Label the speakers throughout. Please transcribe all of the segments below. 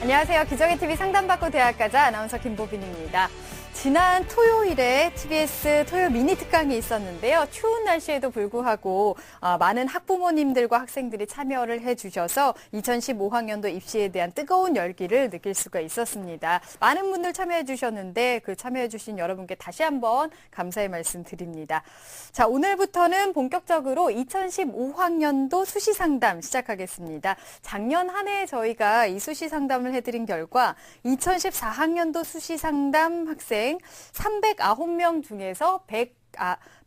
Speaker 1: 안녕하세요. 기적의 TV 상담받고 대학가자 아나운서 김보빈입니다. 지난 토요일에 TBS 토요 미니 특강이 있었는데요. 추운 날씨에도 불구하고 많은 학부모님들과 학생들이 참여를 해주셔서 2015학년도 입시에 대한 뜨거운 열기를 느낄 수가 있었습니다. 많은 분들 참여해 주셨는데 그 참여해 주신 여러분께 다시 한번 감사의 말씀 드립니다. 자, 오늘부터는 본격적으로 2015학년도 수시 상담 시작하겠습니다. 작년 한 해 저희가 이 수시 상담을 해드린 결과 2014학년도 수시 상담 학생 309명 중에서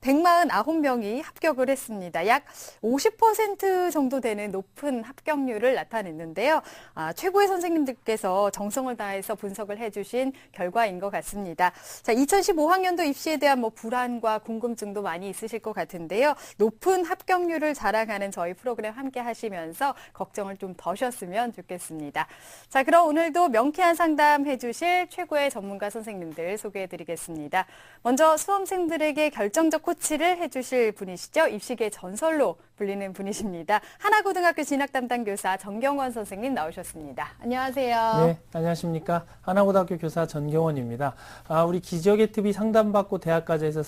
Speaker 1: 149명이 합격을 했습니다. 약 50% 정도 되는 높은 합격률을 나타냈는데요. 최고의 선생님들께서 정성을 다해서 분석을 해주신 결과인 것 같습니다. 자, 2015학년도 입시에 대한 불안과 궁금증도 많이 있으실 것 같은데요. 높은 합격률을 자랑하는 저희 프로그램 함께 하시면서 걱정을 좀 덜으셨으면 좋겠습니다. 자, 그럼 오늘도 명쾌한 상담 해주실 최고의 전문가 선생님들 소개해드리겠습니다. 먼저 수험생들에게 결정적 코치를 해주실 분이시죠. 입시계 전설로 불리는 분이십니다. 하나고등학교 진학담당 교사 전경원 선생님 나오셨습니다. 안녕하세요.
Speaker 2: 네, 안녕하십니까. 하나고등학교 교사 전경원입니다. 우리 기적의 TV 상담받고 대학가자에서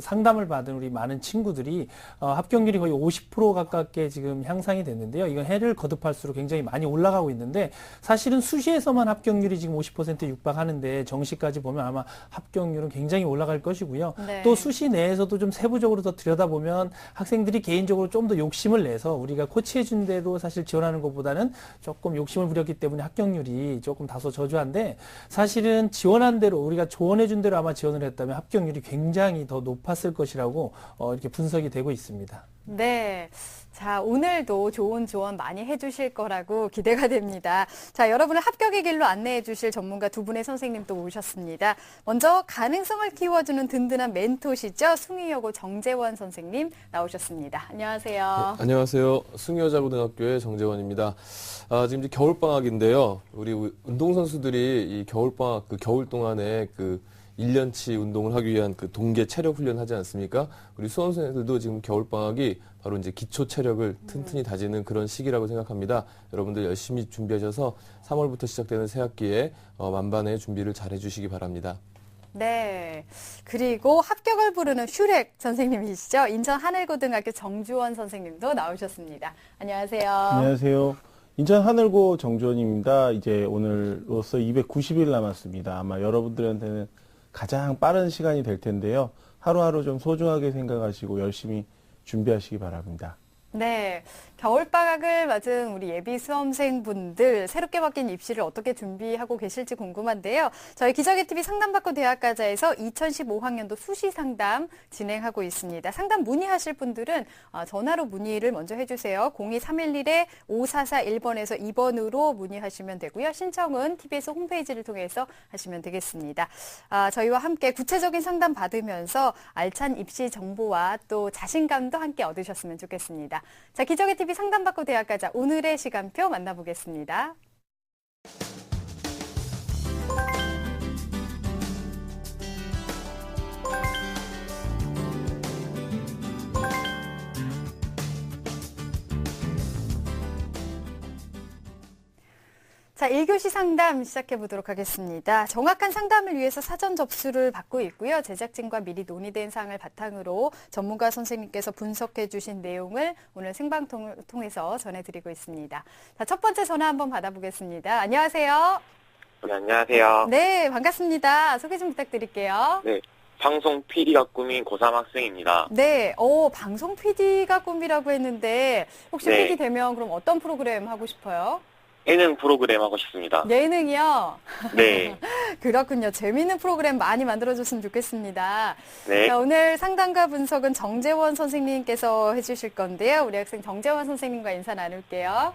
Speaker 2: 상담을 받은 우리 많은 친구들이 합격률이 거의 50% 가깝게 지금 향상이 됐는데요. 이건 해를 거듭할수록 굉장히 많이 올라가고 있는데 사실은 수시에서만 합격률이 지금 50% 육박하는데 정시까지 보면 아마 합격률은 굉장히 올라갈 것이고요.
Speaker 1: 네.
Speaker 2: 또 수시 내에서도 좀 세부적으로 더 들여다보면 학생들이 개인적으로 좀 더 욕심을 내서 우리가 코치해준 대로 사실 지원하는 것보다는 조금 욕심을 부렸기 때문에 합격률이 조금 다소 저조한데 사실은 지원한 대로 우리가 조언해준 대로 아마 지원을 했다면 합격률이 굉장히 더 높았을 것이라고 이렇게 분석이 되고 있습니다.
Speaker 1: 네. 자, 오늘도 좋은 조언 많이 해주실 거라고 기대가 됩니다. 자, 여러분을 합격의 길로 안내해 주실 전문가 두 분의 선생님 또 오셨습니다. 먼저 가능성을 키워주는 든든한 멘토시죠. 숭의여고 정재원 선생님 나오셨습니다. 안녕하세요.
Speaker 3: 네, 안녕하세요. 숭의여자고등학교의 정재원입니다. 지금 이제 겨울방학인데요. 우리 운동선수들이 이 겨울방학, 겨울 동안에 1년치 운동을 하기 위한 동계 체력 훈련 하지 않습니까? 우리 수험생들도 지금 겨울방학이 바로 이제 기초 체력을 튼튼히 다지는 그런 시기라고 생각합니다. 여러분들 열심히 준비하셔서 3월부터 시작되는 새학기에 만반의 준비를 잘 해주시기 바랍니다.
Speaker 1: 네. 그리고 합격을 부르는 슈렉 선생님이시죠. 인천 하늘고등학교 정주원 선생님도 나오셨습니다. 안녕하세요.
Speaker 4: 안녕하세요. 인천 하늘고 정주원입니다. 이제 오늘로써 290일 남았습니다. 아마 여러분들한테는 가장 빠른 시간이 될 텐데요. 하루하루 좀 소중하게 생각하시고 열심히 준비하시기 바랍니다.
Speaker 1: 네. 겨울방학을 맞은 우리 예비 수험생분들 새롭게 바뀐 입시를 어떻게 준비하고 계실지 궁금한데요. 저희 기적의 TV 상담받고 대학가자에서 2015학년도 수시 상담 진행하고 있습니다. 상담 문의하실 분들은 전화로 문의를 먼저 해주세요. 02311-5441번에서 2번으로 문의하시면 되고요. 신청은 TBS 홈페이지를 통해서 하시면 되겠습니다. 저희와 함께 구체적인 상담 받으면서 알찬 입시 정보와 또 자신감도 함께 얻으셨으면 좋겠습니다. 자, 기적의 TV 상담받고 대학가자 오늘의 시간표 만나보겠습니다. 자, 1교시 상담 시작해 보도록 하겠습니다. 정확한 상담을 위해서 사전 접수를 받고 있고요. 제작진과 미리 논의된 사항을 바탕으로 전문가 선생님께서 분석해 주신 내용을 오늘 생방송을 통해서 전해드리고 있습니다. 자, 첫 번째 전화 한번 받아보겠습니다. 안녕하세요.
Speaker 5: 네, 안녕하세요.
Speaker 1: 네, 반갑습니다. 소개 좀 부탁드릴게요.
Speaker 5: 네, 방송 PD가 꿈인 고3 학생입니다.
Speaker 1: 네, 방송 PD가 꿈이라고 했는데 혹시
Speaker 5: 네.
Speaker 1: PD 되면 그럼 어떤 프로그램 하고 싶어요?
Speaker 5: 예능 프로그램 하고 싶습니다.
Speaker 1: 예능이요?
Speaker 5: 네.
Speaker 1: 그렇군요. 재미있는 프로그램 많이 만들어줬으면 좋겠습니다.
Speaker 5: 네.
Speaker 1: 자, 오늘 상담과 분석은 정재원 선생님께서 해주실 건데요. 우리 학생 정재원 선생님과 인사 나눌게요.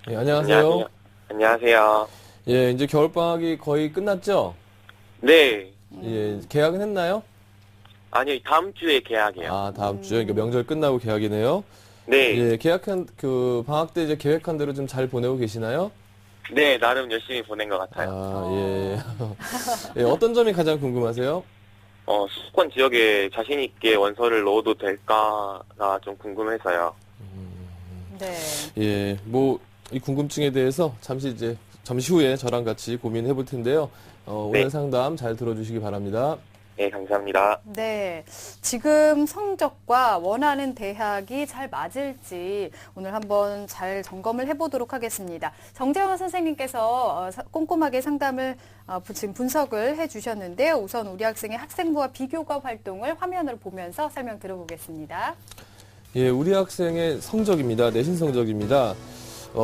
Speaker 3: 네, 안녕하세요.
Speaker 5: 안녕하세요.
Speaker 3: 예, 이제 겨울방학이 거의 끝났죠?
Speaker 5: 네.
Speaker 3: 예, 개학은 했나요?
Speaker 5: 아니요, 다음 주에 개학이에요.
Speaker 3: 다음 주에 명절 끝나고 개학이네요.
Speaker 5: 네.
Speaker 3: 예, 개학한 방학 때 이제 계획한 대로 좀 잘 보내고 계시나요?
Speaker 5: 네, 나름 열심히 보낸 것 같아요.
Speaker 3: 예. 예, 어떤 점이 가장 궁금하세요?
Speaker 5: 수도권 지역에 자신 있게 원서를 넣어도 될까가 좀 궁금해서요.
Speaker 1: 네.
Speaker 3: 예, 이 궁금증에 대해서 잠시 이제 잠시 후에 저랑 같이 고민해 볼 텐데요. 오늘
Speaker 5: 네.
Speaker 3: 상담 잘 들어주시기 바랍니다.
Speaker 5: 네, 감사합니다.
Speaker 1: 네, 지금 성적과 원하는 대학이 잘 맞을지 오늘 한번 잘 점검을 해보도록 하겠습니다. 정재원 선생님께서 꼼꼼하게 상담을 지금 분석을 해주셨는데요. 우선 우리 학생의 학생부와 비교과 활동을 화면을 보면서 설명 들어보겠습니다.
Speaker 3: 예, 우리 학생의 성적입니다. 내신 성적입니다.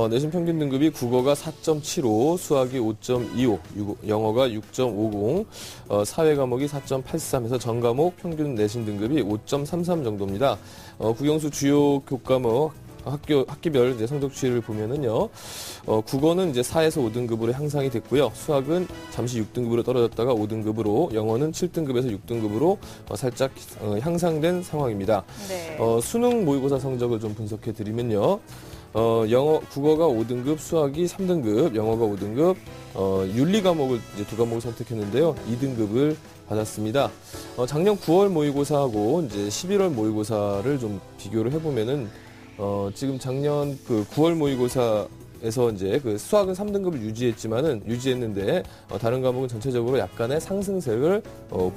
Speaker 3: 내신 평균 등급이 국어가 4.75, 수학이 5.25, 영어가 6.50, 사회 과목이 4.83해서 전 과목 평균 내신 등급이 5.33 정도입니다. 국영수 주요 교과목 학기별 이제 성적 추이를 보면은요, 국어는 이제 4에서 5등급으로 향상이 됐고요. 수학은 잠시 6등급으로 떨어졌다가 5등급으로, 영어는 7등급에서 6등급으로 살짝 향상된 상황입니다.
Speaker 1: 네.
Speaker 3: 수능 모의고사 성적을 좀 분석해 드리면요. 국어가 5등급, 수학이 3등급, 영어가 5등급, 윤리 과목을 이제 2과목을 선택했는데요. 2등급을 받았습니다. 작년 9월 모의고사하고 이제 11월 모의고사를 좀 비교를 해보면은, 지금 작년 그 9월 모의고사에서 이제 그 수학은 3등급을 유지했는데, 다른 과목은 전체적으로 약간의 상승세를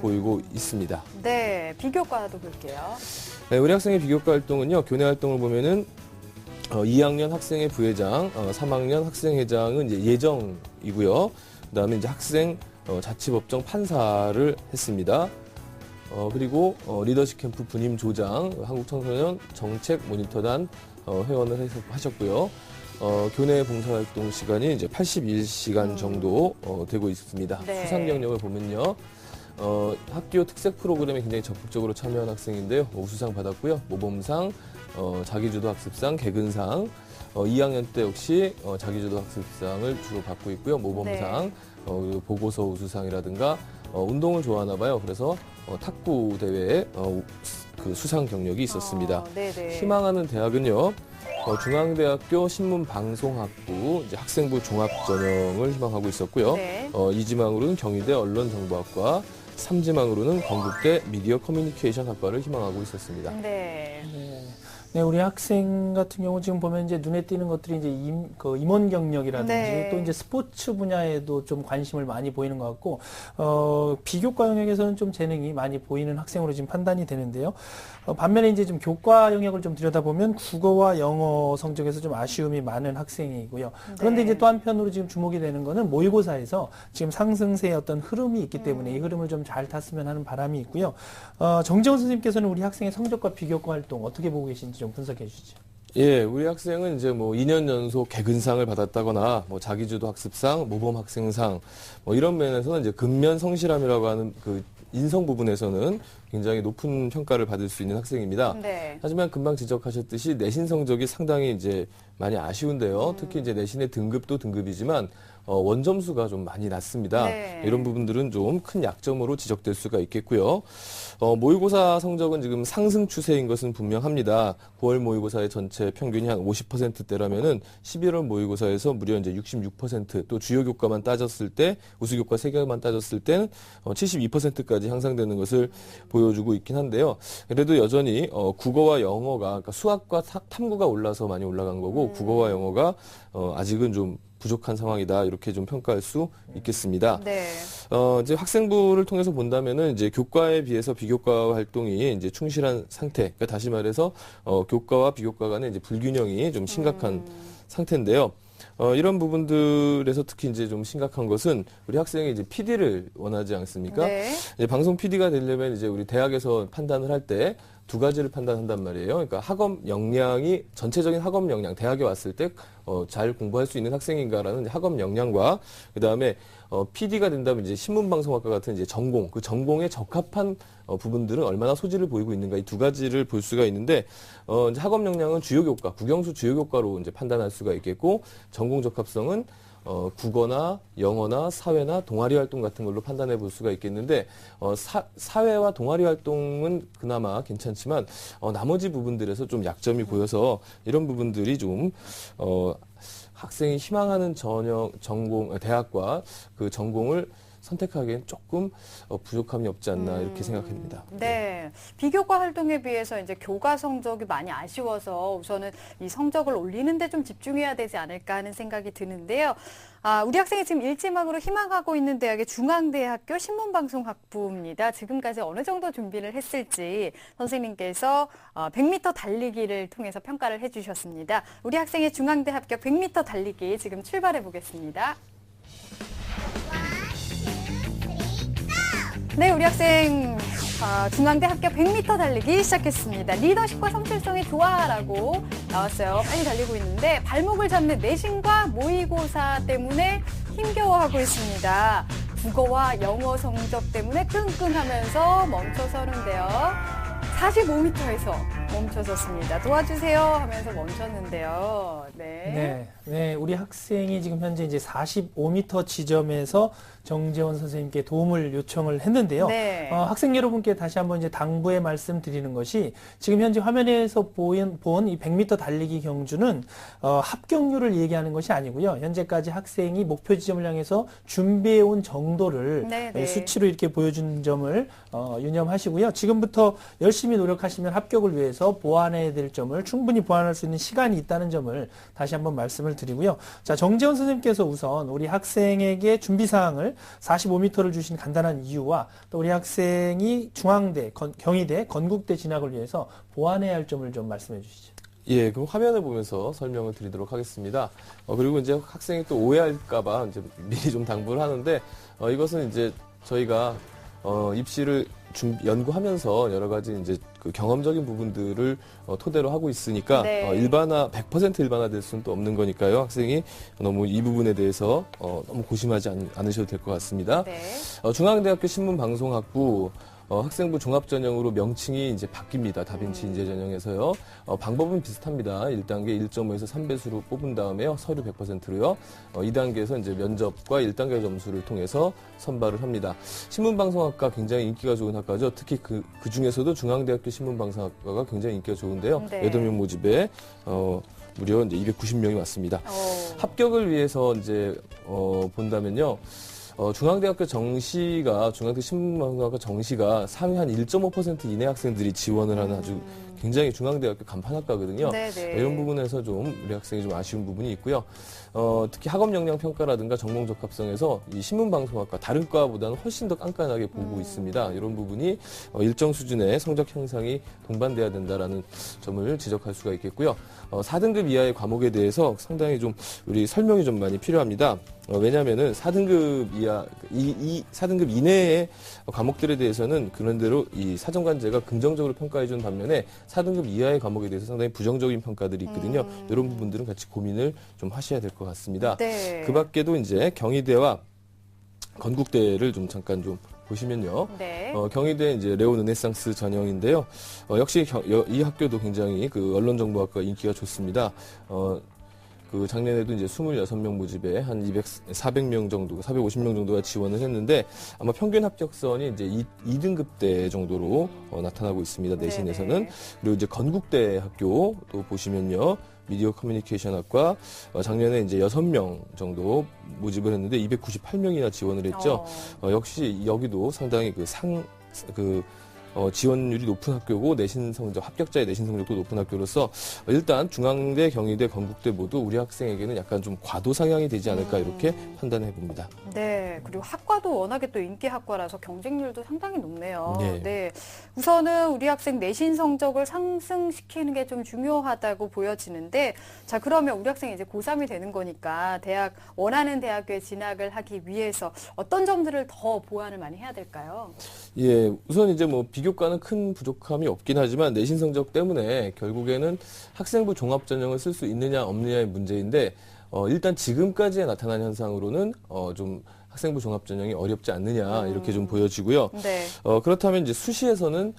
Speaker 3: 보이고 있습니다.
Speaker 1: 네, 비교과도 볼게요.
Speaker 3: 네, 우리 학생의 비교과 활동은요, 교내 활동을 보면은 2학년 학생회 부회장, 3학년 학생회장은 이제 예정이고요. 그다음에 이제 학생 자치법정 판사를 했습니다. 그리고 리더십 캠프 분임 조장, 한국청소년 정책 모니터단 회원을 하셨고요. 교내 봉사활동 시간이 이제 81시간 정도 되고 있습니다.
Speaker 1: 네.
Speaker 3: 수상 경력을 보면요. 학교 특색 프로그램에 굉장히 적극적으로 참여한 학생인데요. 우수상 받았고요. 모범상, 자기주도 학습상, 개근상, 2학년 때 역시 자기주도 학습상을 주로 받고 있고요. 모범상, 그리고 보고서 우수상이라든가 운동을 좋아하나 봐요. 그래서 탁구 대회에 그 수상 경력이 있었습니다.
Speaker 1: 네네.
Speaker 3: 희망하는 대학은요. 중앙대학교 신문방송학부 이제 학생부 종합전형을 희망하고 있었고요.
Speaker 1: 네.
Speaker 3: 2지망으로는 경희대 언론정보학과, 3지망으로는 건국대 미디어 커뮤니케이션 학과를 희망하고 있었습니다.
Speaker 1: 네.
Speaker 2: 네, 우리 학생 같은 경우 지금 보면 이제 눈에 띄는 것들이 이제 임원 경력이라든지
Speaker 1: 네.
Speaker 2: 또 이제 스포츠 분야에도 좀 관심을 많이 보이는 것 같고, 비교과 영역에서는 좀 재능이 많이 보이는 학생으로 지금 판단이 되는데요. 반면에 이제 좀 교과 영역을 좀 들여다보면 국어와 영어 성적에서 좀 아쉬움이 많은 학생이고요. 그런데
Speaker 1: 네.
Speaker 2: 이제 또 한편으로 지금 주목이 되는 거는 모의고사에서 지금 상승세의 어떤 흐름이 있기 때문에 이 흐름을 좀 잘 탔으면 하는 바람이 있고요. 정재원 선생님께서는 우리 학생의 성적과 비교과 활동 어떻게 보고 계신지 좀 분석해 주시죠.
Speaker 3: 예, 우리 학생은 이제 뭐 2년 연속 개근상을 받았다거나, 뭐 자기주도 학습상, 모범 학생상, 뭐 이런 면에서는 이제 근면 성실함이라고 하는 그 인성 부분에서는 굉장히 높은 평가를 받을 수 있는 학생입니다.
Speaker 1: 네.
Speaker 3: 하지만 금방 지적하셨듯이 내신 성적이 상당히 이제 많이 아쉬운데요. 특히 이제 내신의 등급도 등급이지만 원점수가 좀 많이 낮습니다.
Speaker 1: 네.
Speaker 3: 이런 부분들은 좀 큰 약점으로 지적될 수가 있겠고요. 모의고사 성적은 지금 상승 추세인 것은 분명합니다. 9월 모의고사의 전체 평균이 한 50%대라면은 11월 모의고사에서 무려 이제 66%, 또 주요 교과만 따졌을 때, 우수 교과 3개만 따졌을 때는 72%까지 향상되는 것을 보여주고 있긴 한데요. 그래도 여전히 국어와 영어가, 그러니까 수학과 탐구가 올라서 많이 올라간 거고, 국어와 영어가 아직은 좀 부족한 상황이다, 이렇게 좀 평가할 수 있겠습니다.
Speaker 1: 네.
Speaker 3: 이제 학생부를 통해서 본다면은 이제 교과에 비해서 비교과 활동이 이제 충실한 상태. 그러니까 다시 말해서 교과와 비교과 간의 이제 불균형이 좀 심각한 상태인데요. 이런 부분들에서 특히 이제 좀 심각한 것은 우리 학생이 이제 PD를 원하지 않습니까?
Speaker 1: 네.
Speaker 3: 이제 방송 PD가 되려면 이제 우리 대학에서 판단을 할 때 두 가지를 판단한단 말이에요. 그러니까 학업 역량이, 전체적인 학업 역량, 대학에 왔을 때 잘 공부할 수 있는 학생인가라는 학업 역량과, 그 다음에 PD가 된다면 이제 신문방송학과 같은 이제 전공, 그 전공에 적합한 부분들은 얼마나 소질을 보이고 있는가, 이 두 가지를 볼 수가 있는데, 이제 학업 역량은 주요 교과, 국영수 주요 교과로 이제 판단할 수가 있겠고, 전공 적합성은 국어나 영어나 사회나 동아리 활동 같은 걸로 판단해 볼 수가 있겠는데, 사회와 동아리 활동은 그나마 괜찮지만, 나머지 부분들에서 좀 약점이 보여서 이런 부분들이 좀, 학생이 희망하는 전공, 대학과 그 전공을 선택하기엔 조금 부족함이 없지 않나 이렇게 생각합니다.
Speaker 1: 네. 비교과 활동에 비해서 이제 교과 성적이 많이 아쉬워서 우선은 이 성적을 올리는데 좀 집중해야 되지 않을까 하는 생각이 드는데요. 우리 학생이 지금 일지망으로 희망하고 있는 대학의 중앙대학교 신문방송학부입니다. 지금까지 어느 정도 준비를 했을지 선생님께서 100m 달리기를 통해서 평가를 해주셨습니다. 우리 학생의 중앙대 합격 100m 달리기 지금 출발해 보겠습니다. 네, 우리 학생 중앙대 합격 100m 달리기 시작했습니다. 리더십과 성실성이 좋아라고 나왔어요. 빨리 달리고 있는데 발목을 잡는 내신과 모의고사 때문에 힘겨워하고 있습니다. 국어와 영어 성적 때문에 끙끙하면서 멈춰서는데요. 45m에서 멈춰섰습니다. 도와주세요 하면서 멈췄는데요.
Speaker 2: 네, 우리 학생이 지금 현재 이제 45m 지점에서 정재원 선생님께 도움을 요청을 했는데요.
Speaker 1: 네.
Speaker 2: 학생 여러분께 다시 한번 이제 당부의 말씀드리는 것이 지금 현재 화면에서 본 이 100m 달리기 경주는 합격률을 얘기하는 것이 아니고요. 현재까지 학생이 목표 지점을 향해서 준비해온 정도를 수치로 이렇게 보여준 점을 유념하시고요. 지금부터 열심히 노력하시면 합격을 위해서 보완해야 될 점을 충분히 보완할 수 있는 시간이 있다는 점을 다시 한번 말씀을 드리고요. 자, 정재원 선생님께서 우선 우리 학생에게 준비사항을 45m를 주신 간단한 이유와 또 우리 학생이 중앙대, 경희대, 건국대 진학을 위해서 보완해야 할 점을 좀 말씀해 주시죠.
Speaker 3: 예, 그럼 화면을 보면서 설명을 드리도록 하겠습니다. 그리고 이제 학생이 또 오해할까봐 이제 미리 좀 당부를 하는데, 이것은 이제 저희가, 입시를 연구하면서 여러 가지 이제 그 경험적인 부분들을 토대로 하고 있으니까, 100% 일반화될 수는 또 없는 거니까요. 학생이 너무 이 부분에 대해서, 너무 고심하지 않으셔도 될 것 같습니다. 중앙대학교 신문방송학부, 학생부 종합전형으로 명칭이 이제 바뀝니다. 다빈치 인재 전형에서요. 방법은 비슷합니다. 1단계 1.5에서 3배수로 뽑은 다음에요. 서류 100%로요. 2단계에서 이제 면접과 1단계 점수를 통해서 선발을 합니다. 신문방송학과 굉장히 인기가 좋은 학과죠. 특히 그 중에서도 중앙대학교 신문방송학과가 굉장히 인기가 좋은데요. 8명 모집에, 무려 이제 290명이 왔습니다. 합격을 위해서 이제, 본다면요. 중앙대학교 중앙대 신문방송학과 정시가 상위 한 1.5% 이내 학생들이 지원을 하는 아주 굉장히 중앙대학교 간판학과거든요. 이런 부분에서 좀 우리 학생이 좀 아쉬운 부분이 있고요. 특히 학업 역량 평가라든가 전공 적합성에서 이 신문방송학과 다른 과보다는 훨씬 더 깐깐하게 보고 있습니다. 이런 부분이 일정 수준의 성적 향상이 동반돼야 된다라는 점을 지적할 수가 있겠고요. 4등급 이하의 과목에 대해서 상당히 좀 우리 설명이 좀 많이 필요합니다. 왜냐하면은 4등급 이하, 4등급 이내의 과목들에 대해서는 그런대로 이 사정관제가 긍정적으로 평가해주는 반면에 4등급 이하의 과목에 대해서 상당히 부정적인 평가들이 있거든요. 이런 부분들은 같이 고민을 좀 하셔야 될 것 같습니다. 그 밖에도 이제 경희대와 건국대를 좀 잠깐 좀 보시면요. 경희대 이제 레오 르네상스 전형인데요. 역시 이 학교도 굉장히 그 언론정보학과 인기가 좋습니다. 그 작년에도 이제 26명 모집에 한 400명 정도, 450명 정도가 지원을 했는데 아마 평균 합격선이 이제 2등급대 정도로 나타나고 있습니다. 내신에서는. 그리고 이제 건국대 학교도 보시면요. 미디어 커뮤니케이션 학과 작년에 이제 6명 정도 모집을 했는데 298명이나 지원을 했죠. 역시 여기도 상당히 지원율이 높은 학교고 내신 성적, 합격자의 내신 성적도 높은 학교로서 일단 중앙대, 경희대, 건국대 모두 우리 학생에게는 약간 좀 과도 상향이 되지 않을까 이렇게 판단해 봅니다.
Speaker 1: 네, 그리고 학과도 워낙에 또 인기 학과라서 경쟁률도 상당히 높네요. 우선은 우리 학생 내신 성적을 상승시키는 게 좀 중요하다고 보여지는데, 자, 그러면 우리 학생이 이제 고3이 되는 거니까 원하는 대학교에 진학을 하기 위해서 어떤 점들을 더 보완을 많이 해야 될까요?
Speaker 3: 예, 우선 이제 뭐 비교과는 큰 부족함이 없긴 하지만 내신 성적 때문에 결국에는 학생부 종합전형을 쓸 수 있느냐 없느냐의 문제인데, 일단 지금까지의 나타난 현상으로는 좀 학생부 종합전형이 어렵지 않느냐 이렇게 좀 보여지고요. 그렇다면 이제 수시에서는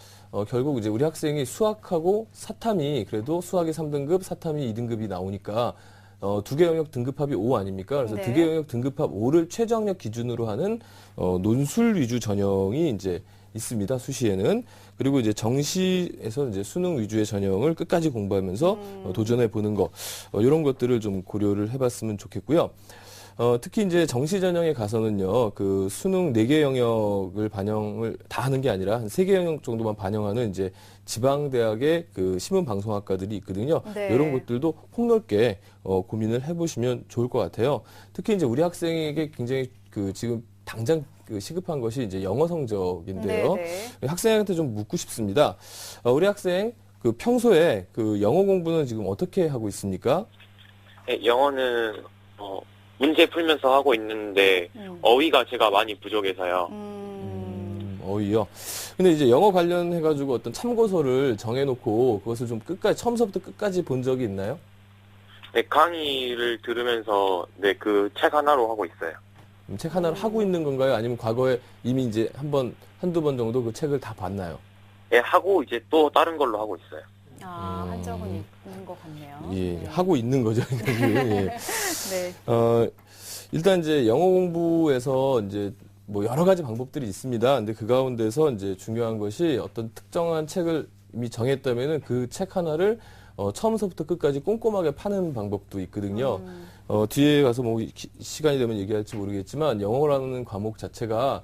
Speaker 3: 결국 이제 우리 학생이 수학하고 사탐이 그래도 수학이 3등급, 사탐이 2등급이 나오니까 두 개 영역 등급합이 5 아닙니까? 그래서 두 개 영역 등급합 5를 최저학력 기준으로 하는 논술 위주 전형이 이제 있습니다. 수시에는. 그리고 이제 정시에서 이제 수능 위주의 전형을 끝까지 공부하면서 도전해 보는 거, 이런 것들을 좀 고려를 해봤으면 좋겠고요. 특히 이제 정시 전형에 가서는요, 그 수능 4개 영역을 반영을 다 하는 게 아니라 한 3개 영역 정도만 반영하는 이제 지방대학의 그 신문방송학과들이 있거든요.
Speaker 1: 네.
Speaker 3: 이런 것들도 폭넓게 고민을 해보시면 좋을 것 같아요. 특히 이제 우리 학생에게 굉장히 그 지금 당장 그 시급한 것이 이제 영어 성적인데요.
Speaker 1: 네.
Speaker 3: 학생한테 좀 묻고 싶습니다. 우리 학생 그 평소에 그 영어 공부는 지금 어떻게 하고 있습니까?
Speaker 5: 네, 영어는 문제 풀면서 하고 있는데 어휘가 제가 많이 부족해서요.
Speaker 3: 어이요. 근데 이제 영어 관련해가지고 어떤 참고서를 정해놓고 그것을 좀 끝까지, 처음부터 끝까지 본 적이 있나요?
Speaker 5: 네, 강의를 들으면서 네, 그 책 하나로 하고 있어요.
Speaker 3: 책 하나를 하고 있는 건가요? 아니면 과거에 이미 이제 한두 번 정도 그 책을 다 봤나요?
Speaker 5: 네, 하고 이제 또 다른 걸로 하고 있어요.
Speaker 1: 아, 한 적은 있는 것 같네요.
Speaker 3: 예,
Speaker 1: 네.
Speaker 3: 하고 있는 거죠. 예.
Speaker 1: 네.
Speaker 3: 일단 이제 영어 공부에서 이제 뭐 여러 가지 방법들이 있습니다. 근데 그 가운데서 이제 중요한 것이 어떤 특정한 책을 이미 정했다면은 그 책 하나를 처음서부터 끝까지 꼼꼼하게 파는 방법도 있거든요. 뒤에 가서 뭐 시간이 되면 얘기할지 모르겠지만 영어라는 과목 자체가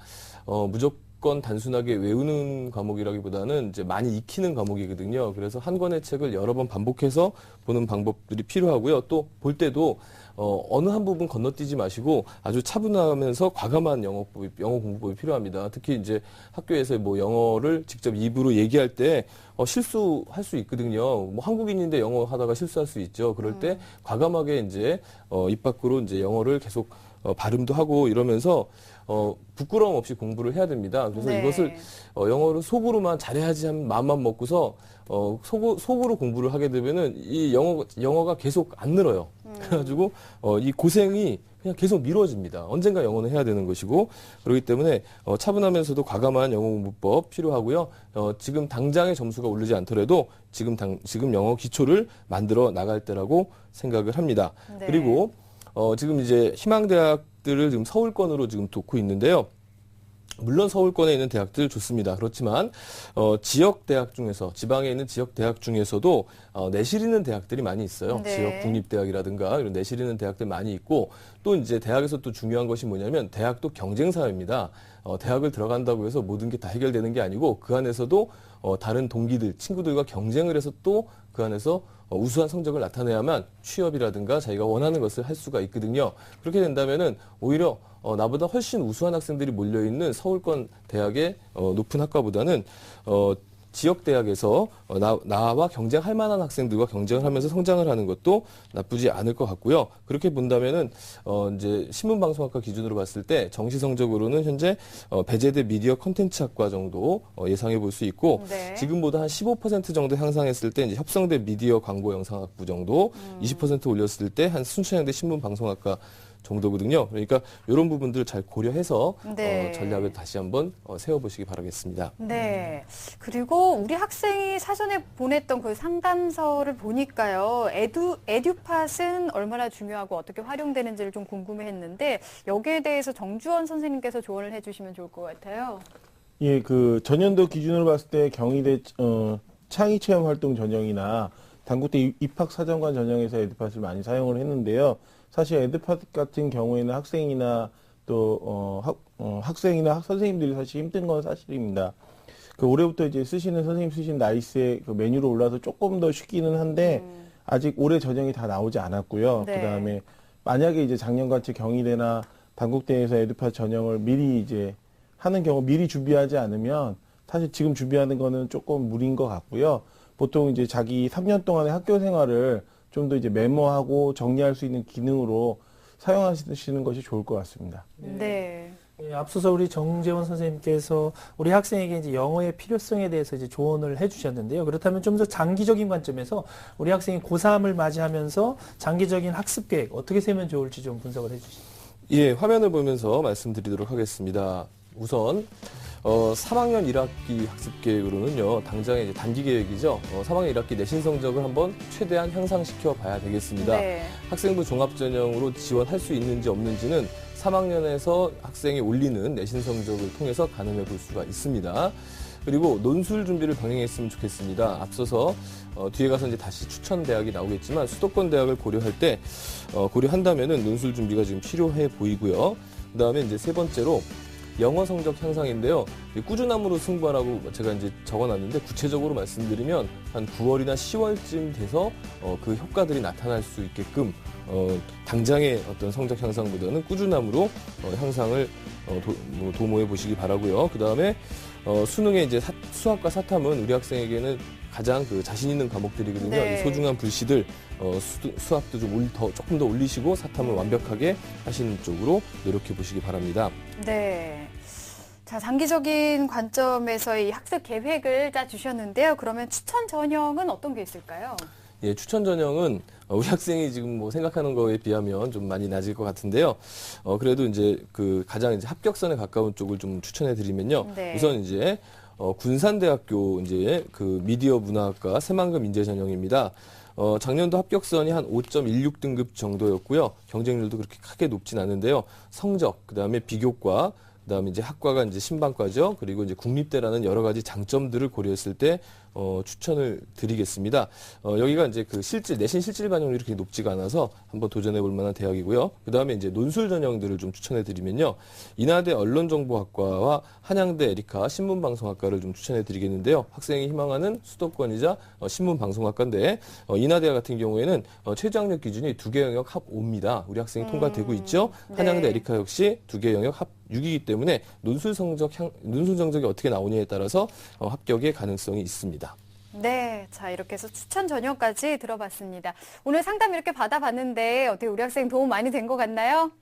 Speaker 3: 무조건 단순하게 외우는 과목이라기보다는 이제 많이 익히는 과목이거든요. 그래서 한 권의 책을 여러 번 반복해서 보는 방법들이 필요하고요. 또 볼 때도 어느 한 부분 건너뛰지 마시고 아주 차분하면서 과감한 영어 공부법이 필요합니다. 특히 이제 학교에서 뭐 영어를 직접 입으로 얘기할 때 실수할 수 있거든요. 뭐 한국인인데 영어 하다가 실수할 수 있죠. 그럴 때 과감하게 이제 입 밖으로 이제 영어를 계속 발음도 하고 이러면서 부끄러움 없이 공부를 해야 됩니다. 그래서
Speaker 1: 네.
Speaker 3: 이것을 영어를 속으로만 잘해야지 하는 마음만 먹고서 속으로 공부를 하게 되면은 이 영어가 계속 안 늘어요. 그래가지고 이 고생이 그냥 계속 미뤄집니다. 언젠가 영어는 해야 되는 것이고 그렇기 때문에 차분하면서도 과감한 영어 공부법 필요하고요. 지금 당장의 점수가 오르지 않더라도 지금 영어 기초를 만들어 나갈 때라고 생각을 합니다.
Speaker 1: 네.
Speaker 3: 그리고 지금 이제 희망대학들을 지금 서울권으로 지금 놓고 있는데요. 물론 서울권에 있는 대학들 좋습니다. 그렇지만 지역 대학 중에서 지방에 있는 지역 대학 중에서도 내실 있는 대학들이 많이 있어요.
Speaker 1: 네.
Speaker 3: 지역 국립대학이라든가 이런 내실 있는 대학들 많이 있고 또 이제 대학에서 또 중요한 것이 뭐냐면 대학도 경쟁 사회입니다. 대학을 들어간다고 해서 모든 게 다 해결되는 게 아니고 그 안에서도 다른 동기들, 친구들과 경쟁을 해서 또 그 안에서 우수한 성적을 나타내야만 취업이라든가 자기가 원하는 것을 할 수가 있거든요. 그렇게 된다면은 오히려 나보다 훨씬 우수한 학생들이 몰려있는 서울권 대학의 높은 학과보다는 지역 대학에서 나와 경쟁할 만한 학생들과 경쟁을 하면서 성장을 하는 것도 나쁘지 않을 것 같고요. 그렇게 본다면은 이제 신문방송학과 기준으로 봤을 때 정시 성적으로는 현재 배재대 미디어 콘텐츠학과 정도 예상해 볼 수 있고
Speaker 1: 네.
Speaker 3: 지금보다 한 15% 정도 향상했을 때 이제 협성대 미디어 광고 영상학부 정도 20% 올렸을 때 한 순천향대 신문방송학과 정도거든요. 그러니까 이런 부분들을 잘 고려해서
Speaker 1: 네.
Speaker 3: 전략을 다시 한번 세워보시기 바라겠습니다.
Speaker 1: 네. 그리고 우리 학생이 사전에 보냈던 그 상담서를 보니까요. 에듀팟은 얼마나 중요하고 어떻게 활용되는지를 좀 궁금해했는데 여기에 대해서 정주원 선생님께서 조언을 해주시면 좋을 것 같아요.
Speaker 4: 예, 그 전년도 기준으로 봤을 때 경희대 창의체험 활동 전형이나 단국대 입학사정관 전형에서 에듀팟을 많이 사용을 했는데요. 사실 에듀팟 같은 경우에는 학생이나 또 학생이나 선생님들이 사실 힘든 건 사실입니다. 그 올해부터 이제 선생님 쓰신 나이스의 그 메뉴로 올라서 조금 더 쉽기는 한데 아직 올해 전형이 다 나오지 않았고요.
Speaker 1: 네.
Speaker 4: 그다음에 만약에 이제 작년같이 경희대나 단국대에서 에듀팟 전형을 미리 이제 하는 경우 미리 준비하지 않으면 사실 지금 준비하는 거는 조금 무리인 것 같고요. 보통 이제 자기 3년 동안의 학교 생활을 좀 더 이제 메모하고 정리할 수 있는 기능으로 사용하시는 것이 좋을 것 같습니다.
Speaker 1: 네.
Speaker 2: 예, 앞서서 우리 정재원 선생님께서 우리 학생에게 이제 영어의 필요성에 대해서 이제 조언을 해주셨는데요. 그렇다면 좀 더 장기적인 관점에서 우리 학생이 고3을 맞이하면서 장기적인 학습 계획 어떻게 세우면 좋을지 좀 분석을 해주시죠.
Speaker 3: 예, 화면을 보면서 말씀드리도록 하겠습니다. 우선 3학년 1학기 학습 계획으로는요, 당장의 이제 단기 계획이죠. 3학년 1학기 내신 성적을 한번 최대한 향상시켜 봐야 되겠습니다.
Speaker 1: 네.
Speaker 3: 학생부 종합전형으로 지원할 수 있는지 없는지는 3학년에서 학생이 올리는 내신 성적을 통해서 가늠해 볼 수가 있습니다. 그리고 논술 준비를 병행했으면 좋겠습니다. 앞서서 뒤에 가서 이제 다시 추천 대학이 나오겠지만 수도권 대학을 고려할 때 고려한다면은 논술 준비가 지금 필요해 보이고요. 그다음에 이제 세 번째로 영어 성적 향상인데요. 꾸준함으로 승부하라고 제가 이제 적어놨는데 구체적으로 말씀드리면 한 9월이나 10월쯤 돼서 그 효과들이 나타날 수 있게끔 당장의 어떤 성적 향상보다는 꾸준함으로 향상을 도모해 보시기 바라고요. 그 다음에 수능에 이제 수학과 사탐은 우리 학생에게는 가장 그 자신 있는 과목들이거든요.
Speaker 1: 네.
Speaker 3: 이 소중한 불시들 수학도 조금 더 올리시고 사탐을 완벽하게 하시는 쪽으로 노력해 보시기 바랍니다.
Speaker 1: 네. 자, 장기적인 관점에서의 학습 계획을 짜주셨는데요. 그러면 추천 전형은 어떤 게 있을까요?
Speaker 3: 예, 추천 전형은 우리 학생이 지금 뭐 생각하는 거에 비하면 좀 많이 낮을 것 같은데요. 그래도 이제 그 가장 이제 합격선에 가까운 쪽을 좀 추천해 드리면요.
Speaker 1: 네.
Speaker 3: 우선 이제 군산대학교 이제 그 미디어 문화학과 새만금 인재 전형입니다. 작년도 합격선이 한 5.16등급 정도였고요. 경쟁률도 그렇게 크게 높진 않은데요. 성적, 그 다음에 비교과, 그 다음에 이제 학과가 이제 신방과죠. 그리고 이제 국립대라는 여러 가지 장점들을 고려했을 때 추천을 드리겠습니다. 여기가 이제 그 내신 실질 반영률이 그렇게 높지가 않아서 한번 도전해 볼 만한 대학이고요. 그 다음에 이제 논술 전형들을 좀 추천해 드리면요. 인하대 언론정보학과와 한양대 에리카 신문방송학과를 좀 추천해 드리겠는데요. 학생이 희망하는 수도권이자 신문방송학과인데 인하대 같은 경우에는 최저학력 기준이 2개 영역 합 5입니다. 우리 학생이 통과되고 있죠. 한양대
Speaker 1: 네.
Speaker 3: 에리카 역시 2개 영역 합 6이기 때문에 논술 성적이 어떻게 나오냐에 따라서 합격의 가능성이 있습니다.
Speaker 1: 네, 자 이렇게 해서 추천 전형까지 들어봤습니다. 오늘 상담 이렇게 받아봤는데 어떻게 우리 학생 도움 많이 된 것 같나요?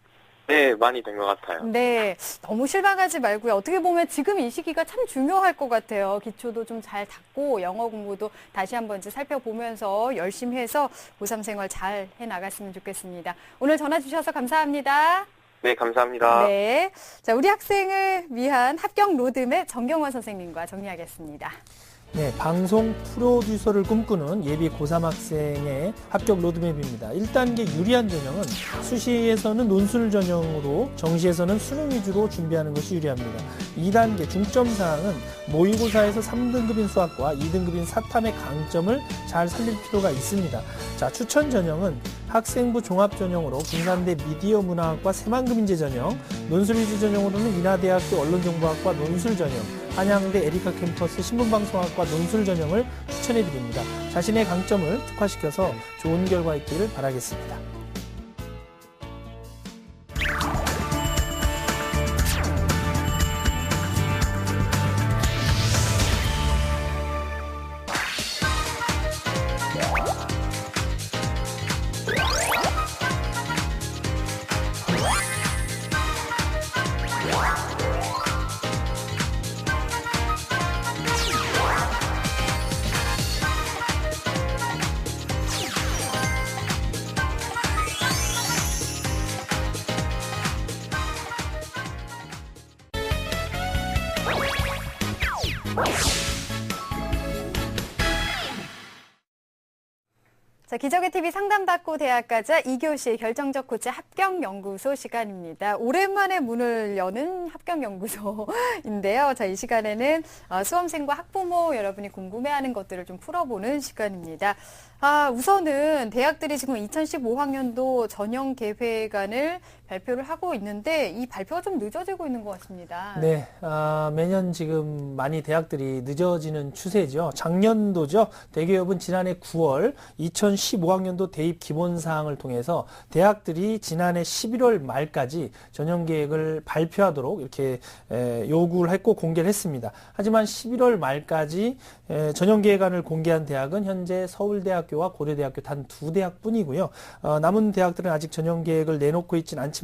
Speaker 5: 네, 많이 된 것 같아요.
Speaker 1: 네, 너무 실망하지 말고요. 어떻게 보면 지금 이 시기가 참 중요할 것 같아요. 기초도 좀 잘 닦고 영어 공부도 다시 한번 이제 살펴보면서 열심히 해서 고3 생활 잘 해나갔으면 좋겠습니다. 오늘 전화 주셔서 감사합니다.
Speaker 5: 네, 감사합니다.
Speaker 1: 네, 자 우리 학생을 위한 합격 로드맵 정경원 선생님과 정리하겠습니다.
Speaker 2: 네, 방송 프로듀서를 꿈꾸는 예비 고3 학생의 합격 로드맵입니다. 1단계 유리한 전형은 수시에서는 논술 전형으로 정시에서는 수능 위주로 준비하는 것이 유리합니다. 2단계 중점 사항은 모의고사에서 3등급인 수학과 2등급인 사탐의 강점을 잘 살릴 필요가 있습니다. 자, 추천 전형은 학생부 종합 전형으로 군산대 미디어 문화학과 새만금 인재 전형, 논술 위주 전형으로는 인하대학교 언론정보학과 논술 전형, 한양대 에리카 캠퍼스 신문방송학과 논술 전형을 추천해 드립니다. 자신의 강점을 특화시켜서 좋은 결과 있기를 바라겠습니다.
Speaker 1: 자, 기적의 TV 상담받고 대학 가자 2교시 결정적 고체 합격연구소 시간입니다. 오랜만에 문을 여는 합격연구소인데요. 자, 이 시간에는 수험생과 학부모 여러분이 궁금해하는 것들을 좀 풀어보는 시간입니다. 우선은 대학들이 지금 2015학년도 전형 계획안을 발표를 하고 있는데 이 발표가 좀 늦어지고 있는 것 같습니다.
Speaker 2: 네, 매년 지금 많이 대학들이 늦어지는 추세죠. 작년도죠. 대기업은 지난해 9월 2015학년도 대입 기본사항을 통해서 대학들이 지난해 11월 말까지 전형 계획을 발표하도록 이렇게 요구를 했고 공개를 했습니다. 하지만 11월 말까지 전형 계획안을 공개한 대학은 현재 서울대학교와 고려대학교 단 2대학뿐이고요. 남은 대학들은 아직 전형 계획을 내놓고 있지는 않지만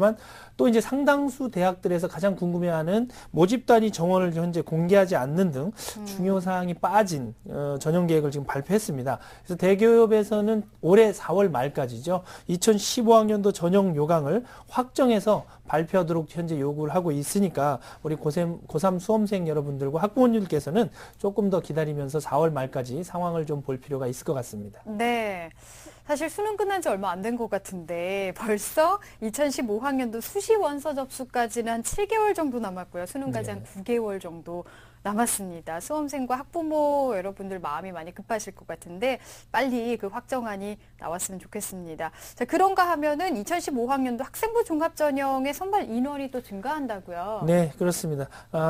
Speaker 2: 또 이제 상당수 대학들에서 가장 궁금해하는 모집 단위 정원을 현재 공개하지 않는 등 중요 사항이 빠진 전형 계획을 지금 발표했습니다. 그래서 대기업에서는 올해 4월 말까지죠. 2015학년도 전형 요강을 확정해서 발표하도록 현재 요구를 하고 있으니까 우리 고3 수험생 여러분들과 학부모님들께서는 조금 더 기다리면서 4월 말까지 상황을 좀 볼 필요가 있을 것 같습니다.
Speaker 1: 네. 사실 수능 끝난 지 얼마 안 된 것 같은데 벌써 2015학년도 수시 원서 접수까지는 한 7개월 정도 남았고요. 수능까지 한 9개월 정도 남았습니다. 수험생과 학부모 여러분들 마음이 많이 급하실 것 같은데 빨리 그 확정안이 나왔으면 좋겠습니다. 자, 그런가 하면은 2015학년도 학생부 종합전형의 선발 인원이 또 증가한다고요?
Speaker 2: 네, 그렇습니다.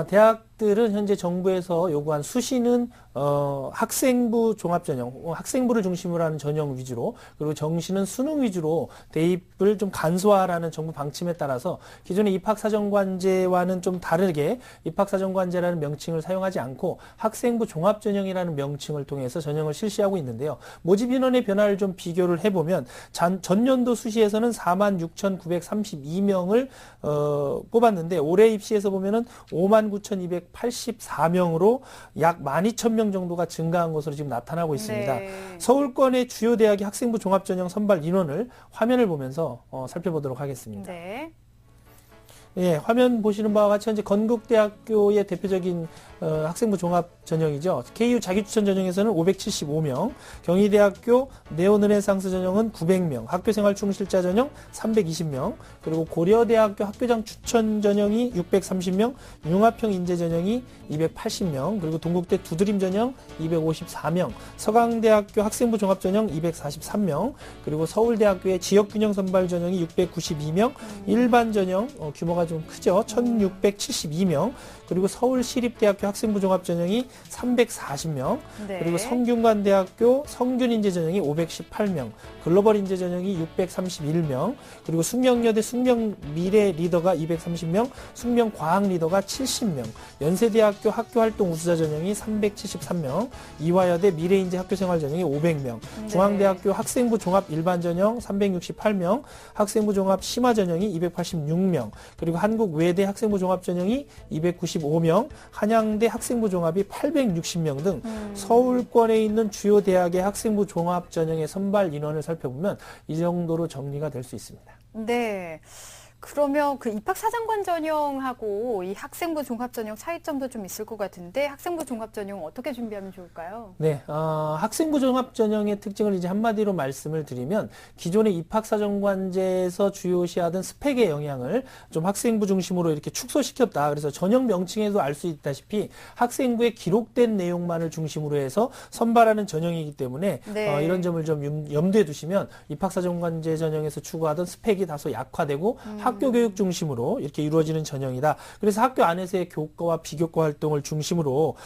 Speaker 2: 대학들은 현재 정부에서 요구한 수시는 학생부 종합전형, 학생부를 중심으로 하는 전형 위주로, 그리고 정시는 수능 위주로 대입을 좀 간소화하라는 정부 방침에 따라서 기존의 입학사정관제와는 좀 다르게 입학사정관제라는 명칭을 사용하지 않고 학생부 종합전형이라는 명칭을 통해서 전형을 실시하고 있는데요. 모집 인원의 변화를 좀 비교를 해보면 전년도 수시에서는 46,932명을 뽑았는데 올해 입시에서 보면은 59,284명으로 약 12,000명 정도가 증가한 것으로 지금 나타나고 있습니다.
Speaker 1: 네.
Speaker 2: 서울권의 주요 대학의 학생부 종합전형 선발 인원을 화면을 보면서 살펴보도록 하겠습니다.
Speaker 1: 네.
Speaker 2: 예, 화면 보시는 바와 같이 현재 건국대학교의 대표적인 학생부 종합 전형이죠. KU 자기추천 전형에서는 575명, 경희대학교 네오르네상스 전형은 900명, 학교생활 충실자 전형 320명, 그리고 고려대학교 학교장 추천 전형이 630명, 융합형 인재 전형이 280명, 그리고 동국대 두드림 전형 254명, 서강대학교 학생부 종합 전형 243명, 그리고 서울대학교의 지역균형 선발 전형이 692명, 일반 전형 규모가 좀 크죠. 1672명, 그리고 서울시립대학교 학생부 종합 전형이 340명,
Speaker 1: 네.
Speaker 2: 그리고 성균관대학교 성균인재 전형이 518명, 글로벌 인재 전형이 631명, 그리고 숙명여대 숙명미래 리더가 230명, 숙명과학 리더가 70명, 연세대학교 학교활동 우수자 전형이 373명, 이화여대 미래인재 학교생활 전형이 500명,
Speaker 1: 네.
Speaker 2: 중앙대학교 학생부 종합 일반 전형 368명, 학생부 종합 심화 전형이 286명, 그리고 한국외대 학생부 종합 전형이 295명, 한양대 학생부 종합이 860명 등 서울권에 있는 주요 대학의 학생부 종합 전형의 선발 인원을 살펴보면 이 정도로 정리가 될 수 있습니다.
Speaker 1: 네. 그러면 그 입학사정관 전형하고 이 학생부 종합전형 차이점도 좀 있을 것 같은데 학생부 종합전형 어떻게 준비하면 좋을까요?
Speaker 2: 네, 학생부 종합 전형의 특징을 이제 한마디로 말씀을 드리면 기존의 입학사정관제에서 주요시하던 스펙의 영향을 좀 학생부 중심으로 이렇게 축소시켰다. 그래서 전형 명칭에도 알 수 있다시피 학생부에 기록된 내용만을 중심으로 해서 선발하는 전형이기 때문에
Speaker 1: 네.
Speaker 2: 이런 점을 좀 염두에 두시면 입학사정관제 전형에서 추구하던 스펙이 다소 약화되고 학교 교육 중심으로 이렇게 이루어지는 전형이다. 그래서 학교 안에서의 교과와 비교과 활동을 중심으로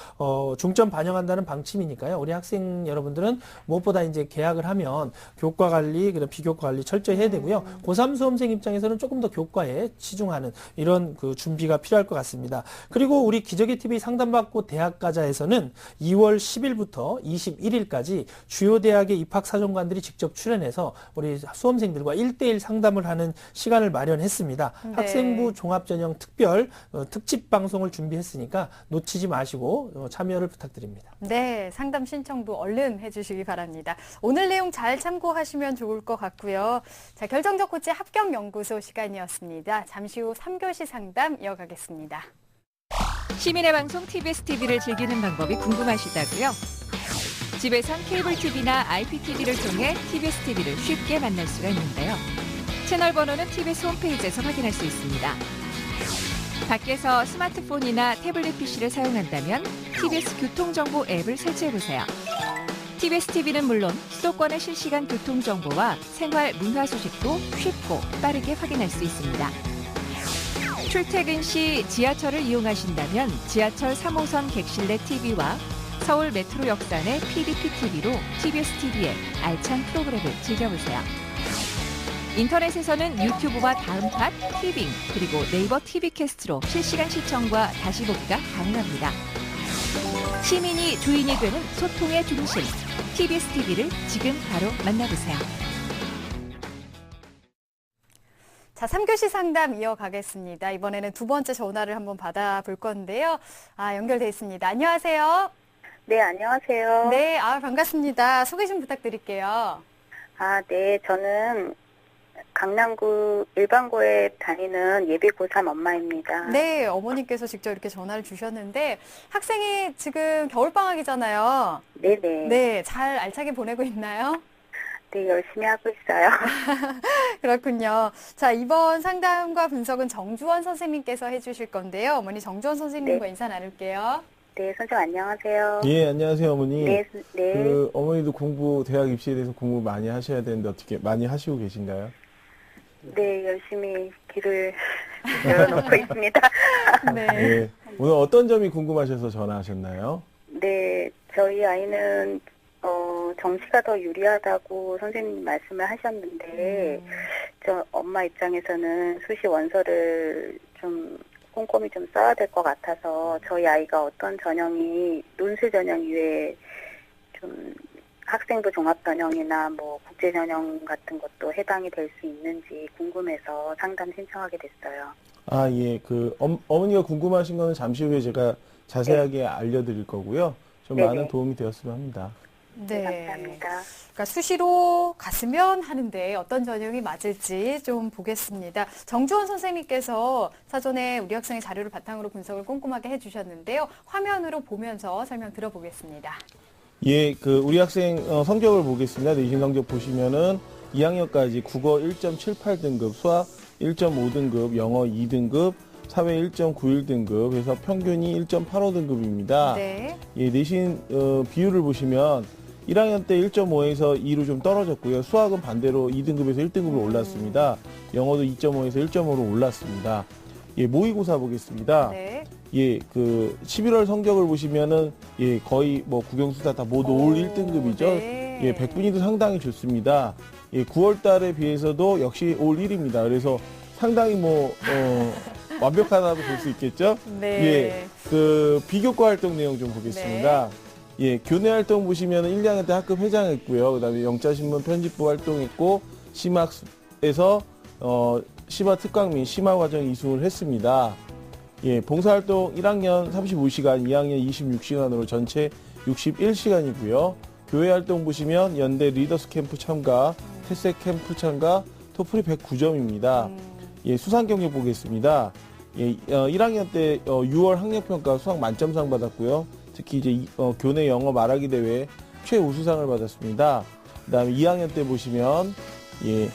Speaker 2: 중점 반영한다는 방침이니까요. 우리 학생 여러분들은 무엇보다 이제 개학을 하면 교과 관리, 그리고 비교과 관리 철저히 해야 되고요. 고3 수험생 입장에서는 조금 더 교과에 치중하는 이런 그 준비가 필요할 것 같습니다. 그리고 우리 기적의 TV 상담받고 대학가자에서는 2월 10일부터 21일까지 주요 대학의 입학사정관들이 직접 출연해서 우리 수험생들과 1대1 상담을 하는 시간을 마련했습니다.
Speaker 1: 네.
Speaker 2: 학생부 종합전형 특별 특집 방송을 준비했으니까 놓치지 마시고 참여를 부탁드립니다.
Speaker 1: 네, 상담 신청도 얼른 해주시기 바랍니다. 오늘 내용 잘 참고하시면 좋을 것 같고요. 자, 결정적 코치 합격연구소 시간이었습니다. 잠시 후 3교시 상담 이어가겠습니다.
Speaker 6: 시민의 방송 TBS TV를 즐기는 방법이 궁금하시다고요? 집에선 케이블 TV나 IPTV를 통해 TBS TV를 쉽게 만날 수가 있는데요. 채널 번호는 TBS 홈페이지에서 확인할 수 있습니다. 밖에서 스마트폰이나 태블릿 PC를 사용한다면 TBS 교통정보 앱을 설치해보세요. TBS TV는 물론 수도권의 실시간 교통정보와 생활 문화 소식도 쉽고 빠르게 확인할 수 있습니다. 출퇴근 시 지하철을 이용하신다면 지하철 3호선 객실내 TV와 서울 메트로 역산의 PDP TV로 TBS TV의 알찬 프로그램을 즐겨보세요. 인터넷에서는 유튜브와 다음팟, 티빙, 그리고 네이버 TV 캐스트로 실시간 시청과 다시 보기가 가능합니다. 시민이 주인이 되는 소통의 중심, TBS TV를 지금 바로 만나보세요.
Speaker 1: 자, 3교시 상담 이어가겠습니다. 이번에는 두 번째 전화를 한번 받아볼 건데요. 연결돼 있습니다. 안녕하세요.
Speaker 7: 네, 안녕하세요.
Speaker 1: 네, 반갑습니다. 소개 좀 부탁드릴게요.
Speaker 7: 네, 저는 강남구 일반고에 다니는 예비 고3 엄마입니다.
Speaker 1: 네, 어머니께서 직접 이렇게 전화를 주셨는데 학생이 지금 겨울방학이잖아요.
Speaker 7: 네네.
Speaker 1: 네, 잘 알차게 보내고 있나요?
Speaker 7: 네, 열심히 하고 있어요.
Speaker 1: 그렇군요. 자, 이번 상담과 분석은 정주원 선생님께서 해주실 건데요. 어머니 정주원 선생님과
Speaker 7: 네.
Speaker 1: 인사 나눌게요.
Speaker 7: 네, 선생님 안녕하세요.
Speaker 4: 예, 안녕하세요, 어머니.
Speaker 7: 네, 네.
Speaker 4: 그 어머니도 대학 입시에 대해서 공부 많이 하셔야 되는데 어떻게 많이 하시고 계신가요?
Speaker 7: 네, 열심히 길을 열어놓고 있습니다.
Speaker 1: 네.
Speaker 4: 예. 오늘 어떤 점이 궁금하셔서 전화하셨나요?
Speaker 7: 네, 저희 아이는 정시가 더 유리하다고 선생님이 말씀을 하셨는데 저 엄마 입장에서는 수시 원서를 좀 꼼꼼히 좀 써야 될 것 같아서 저희 아이가 어떤 전형이 논술 전형 이외에 좀 학생부 종합 전형이나 뭐 국제 전형 같은 것도 해당이 될 수 있는지 궁금해서 상담 신청하게 됐어요.
Speaker 4: 아, 예. 어머니가 궁금하신 거는 잠시 후에 제가 자세하게 알려드릴 거고요. 좀
Speaker 7: 네네.
Speaker 4: 많은 도움이 되었으면 합니다.
Speaker 7: 네, 감사합니다.
Speaker 1: 그러니까 수시로 갔으면 하는데 어떤 전형이 맞을지 좀 보겠습니다. 정주원 선생님께서 사전에 우리 학생의 자료를 바탕으로 분석을 꼼꼼하게 해주셨는데요. 화면으로 보면서 설명 들어보겠습니다.
Speaker 4: 예, 우리 학생 성적을 보겠습니다. 내신 성적 보시면은 2학년까지 국어 1.78등급, 수학 1.5등급, 영어 2등급, 사회 1.91등급 해서 평균이 1.85등급입니다.
Speaker 1: 네.
Speaker 4: 예, 내신 비율을 보시면 1학년 때 1.5에서 2로 좀 떨어졌고요. 수학은 반대로 2등급에서 1등급으로 올랐습니다. 영어도 2.5에서 1.5로 올랐습니다. 예, 모의고사 보겠습니다.
Speaker 1: 네.
Speaker 4: 예, 11월 성적을 보시면은 예, 거의 뭐 국영수사 다 모두 올 1등급이죠.
Speaker 1: 네.
Speaker 4: 예, 백분위도 상당히 좋습니다. 예, 9월 달에 비해서도 역시 올 1입니다. 그래서 상당히 완벽하다고 볼 수 있겠죠?
Speaker 1: 네.
Speaker 4: 예, 비교과 활동 내용 좀 보겠습니다. 예, 교내 활동 보시면 1, 2학년 때 학급 회장했고요. 그 다음에 영자신문 편집부 활동했고, 심학에서, 심화 특강 및 심화 과정 이수를 했습니다. 예, 봉사활동 1학년 35시간, 2학년 26시간으로 전체 61시간이고요. 교회 활동 보시면 연대 리더스 캠프 참가, 태색 캠프 참가, 토플이 109점입니다. 예, 수상 경력 보겠습니다. 예, 1학년 때 6월 학력평가 수학 만점상 받았고요. 특히 이제 교내 영어 말하기 대회 최우수상을 받았습니다. 그다음에 2학년 때 보시면 예,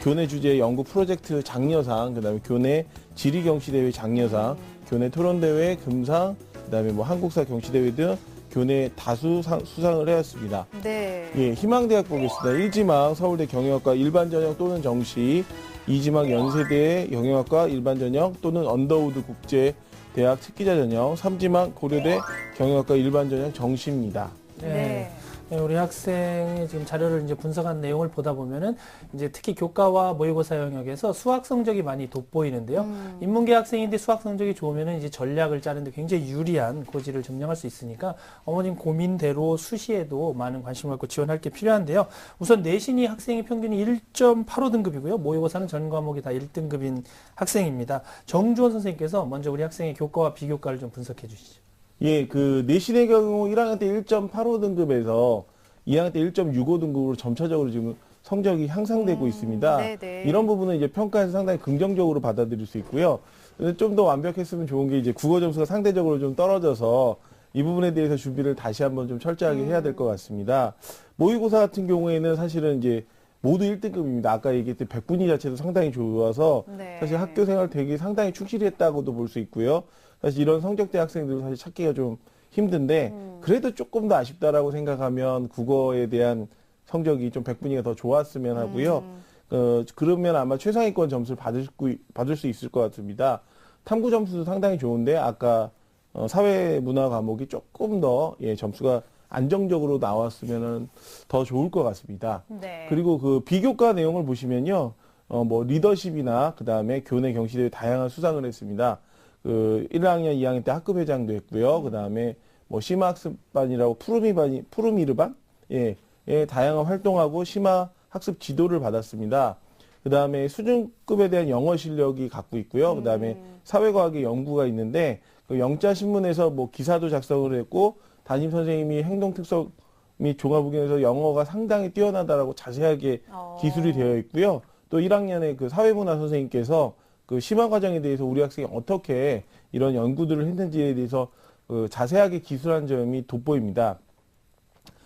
Speaker 4: 교내 주제 연구 프로젝트 장려상, 그다음에 교내 지리 경시 대회 장려상, 교내 토론 대회 금상, 그다음에 뭐 한국사 경시 대회 등 교내 다수 수상을 해왔습니다.
Speaker 1: 네.
Speaker 4: 예, 희망대학 보겠습니다. 1지망 서울대 경영학과 일반 전형 또는 정시, 2지망 연세대 경영학과 일반 전형 또는 언더우드 국제 대학 특기자 전형, 3지망 고려대 경영학과 일반 전형 정시입니다.
Speaker 1: 네.
Speaker 2: 네, 우리 학생이 지금 자료를 이제 분석한 내용을 보다 보면은 이제 특히 교과와 모의고사 영역에서 수학 성적이 많이 돋보이는데요. 인문계 학생인데 수학 성적이 좋으면은 이제 전략을 짜는데 굉장히 유리한 고지를 점령할 수 있으니까 어머님 고민대로 수시에도 많은 관심을 갖고 지원할 게 필요한데요. 우선 내신이 학생의 평균이 1.85등급이고요. 모의고사는 전 과목이 다 1등급인 학생입니다. 정주원 선생님께서 먼저 우리 학생의 교과와 비교과를 좀 분석해 주시죠.
Speaker 4: 예, 내신의 경우 1학년 때 1.85등급에서 2학년 때 1.65등급으로 점차적으로 지금 성적이 향상되고 있습니다.
Speaker 1: 네네.
Speaker 4: 이런 부분은 이제 평가에서 상당히 긍정적으로 받아들일 수 있고요. 좀 더 완벽했으면 좋은 게 이제 국어 점수가 상대적으로 좀 떨어져서 이 부분에 대해서 준비를 다시 한번 좀 철저하게 해야 될 것 같습니다. 모의고사 같은 경우에는 사실은 이제 모두 1등급입니다. 아까 얘기했던 백분위 자체도 상당히 좋아서
Speaker 1: 네.
Speaker 4: 사실 학교 생활 되게 상당히 충실히 했다고도 볼 수 있고요. 사실 이런 성적대 학생들도 사실 찾기가 좀 힘든데 그래도 조금 더 아쉽다라고 생각하면 국어에 대한 성적이 좀 백분위가 더 좋았으면 하고요. 그러면 아마 최상위권 점수를 받을 수 있을 것 같습니다. 탐구 점수도 상당히 좋은데 아까 사회 문화 과목이 조금 더 점수가 안정적으로 나왔으면 더 좋을 것 같습니다.
Speaker 1: 네.
Speaker 4: 그리고 비교과 내용을 보시면요. 뭐 리더십이나 그다음에 교내 경시대회 다양한 수상을 했습니다. 1학년, 2학년 때 학급회장도 했고요. 그 다음에 뭐 심화학습반이라고 푸르미르반? 예, 다양한 활동하고 심화학습 지도를 받았습니다. 그 다음에 수준급에 대한 영어 실력이 갖고 있고요. 그 다음에 사회과학의 연구가 있는데, 영자신문에서 뭐 기사도 작성을 했고, 담임 선생님이 행동특성 및 종합의견에서 영어가 상당히 뛰어나다라고 자세하게 기술이 되어 있고요. 또 1학년에 사회문화 선생님께서 심화 과정에 대해서 우리 학생이 어떻게 이런 연구들을 했는지에 대해서 자세하게 기술한 점이 돋보입니다.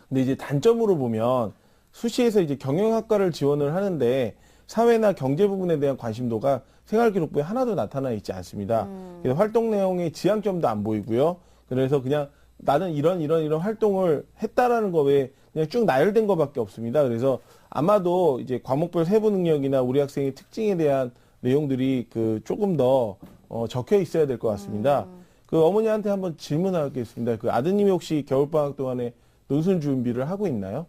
Speaker 4: 근데 이제 단점으로 보면 수시에서 이제 경영학과를 지원을 하는데 사회나 경제 부분에 대한 관심도가 생활기록부에 하나도 나타나 있지 않습니다. 그래서 활동 내용의 지향점도 안 보이고요. 그래서 그냥 나는 이런 활동을 했다라는 거 외에 그냥 쭉 나열된 것밖에 없습니다. 그래서 아마도 이제 과목별 세부 능력이나 우리 학생의 특징에 대한 내용들이 조금 더 적혀 있어야 될 것 같습니다. 어머니한테 한번 질문하겠습니다. 아드님이 혹시 겨울방학 동안에 논술 준비를 하고 있나요?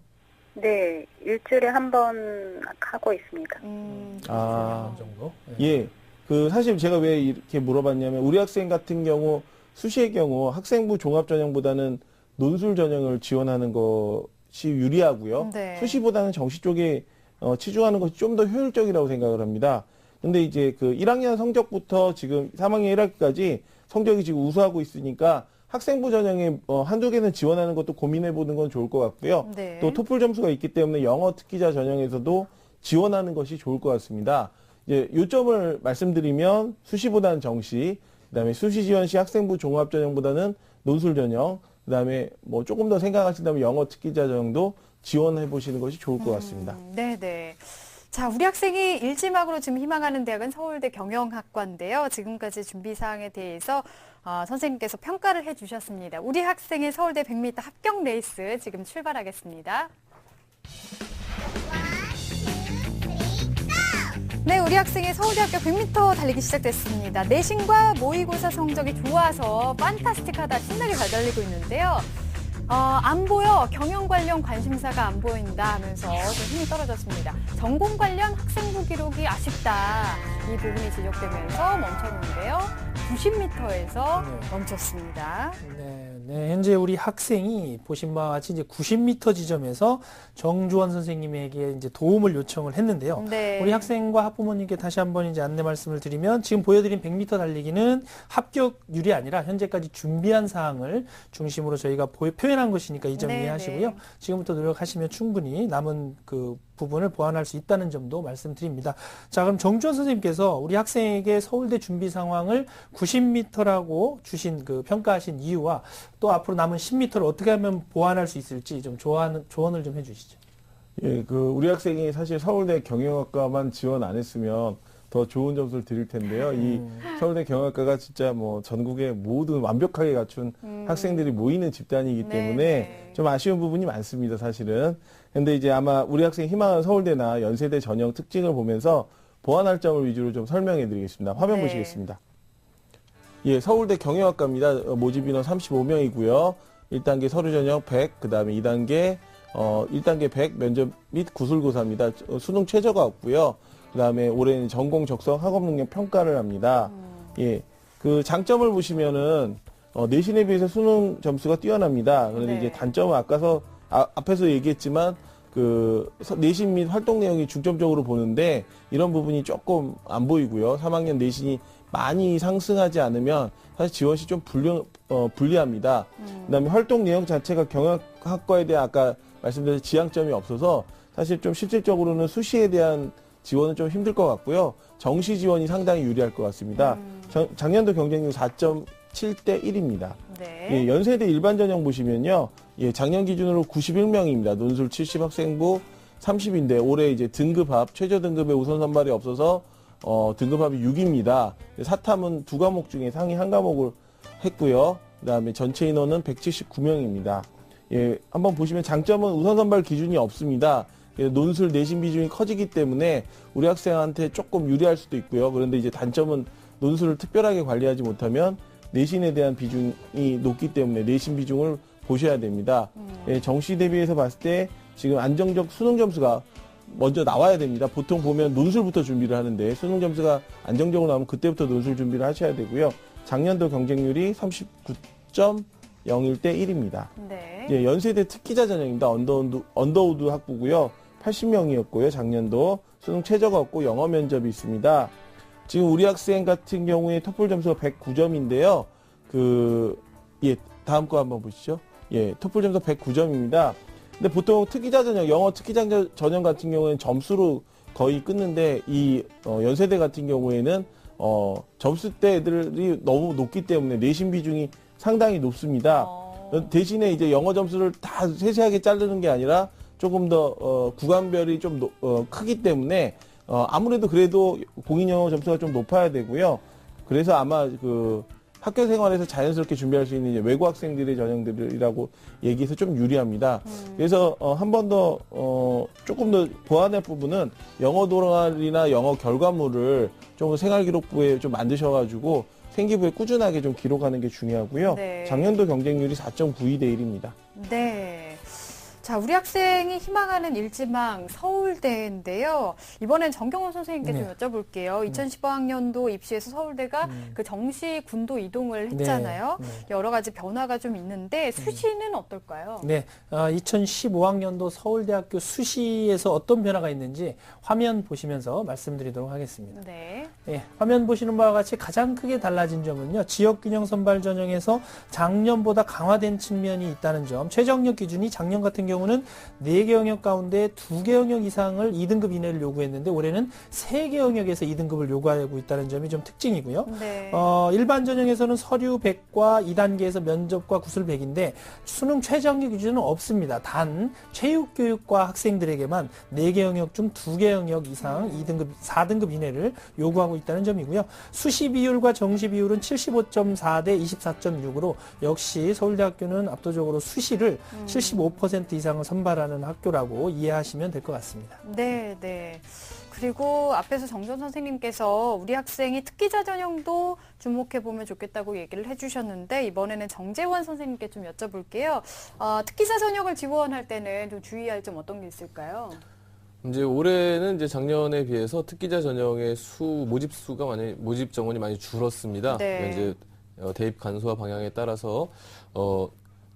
Speaker 7: 네, 일주일에 한 번 하고 있습니다.
Speaker 2: 정도?
Speaker 4: 예. 사실 제가 왜 이렇게 물어봤냐면, 우리 학생 같은 경우, 수시의 경우 학생부 종합전형보다는 논술 전형을 지원하는 것이 유리하고요.
Speaker 1: 네.
Speaker 4: 수시보다는 정시 쪽에 치중하는 것이 좀 더 효율적이라고 생각을 합니다. 근데 이제 1학년 성적부터 지금 3학년 1학기까지 성적이 지금 우수하고 있으니까 학생부 전형에 한두 개는 지원하는 것도 고민해보는 건 좋을 것 같고요.
Speaker 1: 네.
Speaker 4: 또 토플 점수가 있기 때문에 영어 특기자 전형에서도 지원하는 것이 좋을 것 같습니다. 이제 요점을 말씀드리면 수시보다는 정시, 그다음에 수시 지원 시 학생부 종합 전형보다는 논술 전형, 그다음에 뭐 조금 더 생각하신다면 영어 특기자 전형도 지원해 보시는 것이 좋을 것 같습니다.
Speaker 1: 네네. 자, 우리 학생이 일지망으로 지금 희망하는 대학은 서울대 경영학과인데요. 지금까지 준비 사항에 대해서 선생님께서 평가를 해주셨습니다. 우리 학생의 서울대 100m 합격 레이스 지금 출발하겠습니다. 네, 우리 학생의 서울대 합격 100m 달리기 시작됐습니다. 내신과 모의고사 성적이 좋아서 판타스틱하다 신나게 잘 달리고 있는데요. 안 보여. 경영 관련 관심사가 안 보인다 하면서 좀 힘이 떨어졌습니다. 전공 관련 학생부 기록이 아쉽다. 이 부분이 지적되면서 멈췄는데요. 90m에서 멈췄습니다.
Speaker 2: 네, 현재 우리 학생이 보신 바와 같이 이제 90m 지점에서 정주원 선생님에게 이제 도움을 요청을 했는데요.
Speaker 1: 네.
Speaker 2: 우리 학생과 학부모님께 다시 한번 이제 안내 말씀을 드리면 지금 보여드린 100m 달리기는 합격률이 아니라 현재까지 준비한 사항을 중심으로 저희가 표현한 것이니까 이 점
Speaker 1: 네,
Speaker 2: 이해하시고요.
Speaker 1: 네.
Speaker 2: 지금부터 노력하시면 충분히 남은 부분을 보완할 수 있다는 점도 말씀드립니다. 자, 그럼 정주원 선생님께서 우리 학생에게 서울대 준비 상황을 90m라고 주신 평가하신 이유와 또 앞으로 남은 10m를 어떻게 하면 보완할 수 있을지 좀 조언을 좀 해주시죠.
Speaker 4: 예, 우리 학생이 사실 서울대 경영학과만 지원 안 했으면 더 좋은 점수를 드릴 텐데요. 이 서울대 경영학과가 진짜 뭐 전국에 모든 완벽하게 갖춘 학생들이 모이는 집단이기 때문에
Speaker 1: 네.
Speaker 4: 좀 아쉬운 부분이 많습니다, 사실은. 근데 이제 아마 우리 학생이 희망하는 서울대나 연세대 전형 특징을 보면서 보완할 점을 위주로 좀 설명해 드리겠습니다. 화면
Speaker 1: 네.
Speaker 4: 보시겠습니다. 예, 서울대 경영학과입니다. 모집 인원 35명이고요. 1단계 서류 전형 100, 그 다음에 2단계 1단계 100 면접 및 구술고사입니다. 수능 최저가 없고요. 그 다음에 올해는 전공 적성 학업 능력 평가를 합니다. 예, 장점을 보시면은 내신에 비해서 수능 점수가 뛰어납니다. 그런데
Speaker 1: 네.
Speaker 4: 이제 단점은 앞에서 얘기했지만 내신 및 활동 내용이 중점적으로 보는데 이런 부분이 조금 안 보이고요. 3학년 내신이 많이 상승하지 않으면 사실 지원 시 좀 불리합니다. 그다음에 활동 내용 자체가 경영학과에 대한 아까 말씀드린 지향점이 없어서 사실 좀 실질적으로는 수시에 대한 지원은 좀 힘들 것 같고요. 정시 지원이 상당히 유리할 것 같습니다. 작년도 경쟁률 4.7대 1입니다.
Speaker 1: 네.
Speaker 4: 예, 연세대 일반 전형 보시면요. 예, 작년 기준으로 91명입니다. 논술 70 학생부 30인데 올해 이제 등급합 최저 등급에 우선 선발이 없어서 등급합이 6입니다. 사탐은 2과목 중에 상위 1과목을 했고요. 그다음에 전체 인원은 179명입니다. 예, 한번 보시면 장점은 우선 선발 기준이 없습니다. 논술 내신 비중이 커지기 때문에 우리 학생한테 조금 유리할 수도 있고요. 그런데 이제 단점은 논술을 특별하게 관리하지 못하면 내신에 대한 비중이 높기 때문에 내신 비중을 보셔야 됩니다. 예, 정시 대비해서 봤을 때 지금 안정적 수능 점수가 먼저 나와야 됩니다. 보통 보면 논술부터 준비를 하는데 수능 점수가 안정적으로 나오면 그때부터 논술 준비를 하셔야 되고요. 작년도 경쟁률이 39.01대 1입니다.
Speaker 1: 네.
Speaker 4: 예, 연세대 특기자 전형입니다. 언더우드 학부고요. 80명이었고요. 작년도 수능 최저가 없고 영어 면접이 있습니다. 지금 우리 학생 같은 경우에 토플 점수가 109점인데요. 예, 다음 거 한번 보시죠. 예, 토플 점수 109점입니다. 근데 보통 특기자 전형, 영어 특기자 전형 같은 경우에는 점수로 거의 끊는데 이 연세대 같은 경우에는 점수대들이 너무 높기 때문에 내신 비중이 상당히 높습니다. 대신에 이제 영어 점수를 다 세세하게 자르는 게 아니라 조금 더 구간별이 좀 크기 때문에 아무래도 그래도 공인영어 점수가 좀 높아야 되고요. 그래서 아마 그 학교 생활에서 자연스럽게 준비할 수 있는 이제 외국 학생들의 전형들이라고 얘기해서 좀 유리합니다. 그래서 한 번 더 조금 더 보완할 부분은 영어 동아리나 영어 결과물을 좀 생활기록부에 좀 만드셔가지고 생기부에 꾸준하게 좀 기록하는 게 중요하고요.
Speaker 1: 네.
Speaker 4: 작년도 경쟁률이 4.92대 1입니다.
Speaker 1: 네. 자, 우리 학생이 희망하는 일지망 서울대인데요. 이번엔 정경원 선생님께 좀 여쭤볼게요. 2015학년도 입시에서 서울대가 그 정시 군도 이동을 했잖아요.
Speaker 2: 네.
Speaker 1: 여러 가지 변화가 좀 있는데 수시는 어떨까요?
Speaker 2: 네, 2015학년도 서울대학교 수시에서 어떤 변화가 있는지 화면 보시면서 말씀드리도록 하겠습니다.
Speaker 1: 네.
Speaker 2: 네, 화면 보시는 바와 같이 가장 크게 달라진 점은요. 지역균형 선발 전형에서 작년보다 강화된 측면이 있다는 점. 최저학력 기준이 작년 같은 경우는 4개 영역 가운데 2개 영역 이상을 2등급 이내를 요구했는데 올해는 3개 영역에서 2등급을 요구하고 있다는 점이 좀 특징이고요.
Speaker 1: 네.
Speaker 2: 일반 전형에서는 서류 100과 2단계에서 면접과 구술 100인데 수능 최저학력 기준은 없습니다. 단 체육교육과 학생들에게만 4개 영역 중 2개 영역 이상 2등급, 4등급 이내를 요구하고 있다는 점이고요. 수시 비율과 정시 비율은 75.4대 24.6으로 역시 서울대학교는 압도적으로 수시를 75% 이상을 선발하는 학교라고 이해하시면 될 것 같습니다.
Speaker 1: 네, 네. 그리고 앞에서 정전 선생님께서 우리 학생이 특기자 전형도 주목해보면 좋겠다고 얘기를 해주셨는데 이번에는 정재원 선생님께 좀 여쭤볼게요. 특기자 전형을 지원할 때는 좀 주의할 점 어떤 게 있을까요?
Speaker 3: 이제 올해는 이제 작년에 비해서 특기자 전형의 모집 정원이 많이 줄었습니다.
Speaker 1: 네.
Speaker 3: 그러니까 이제 대입 간소화 방향에 따라서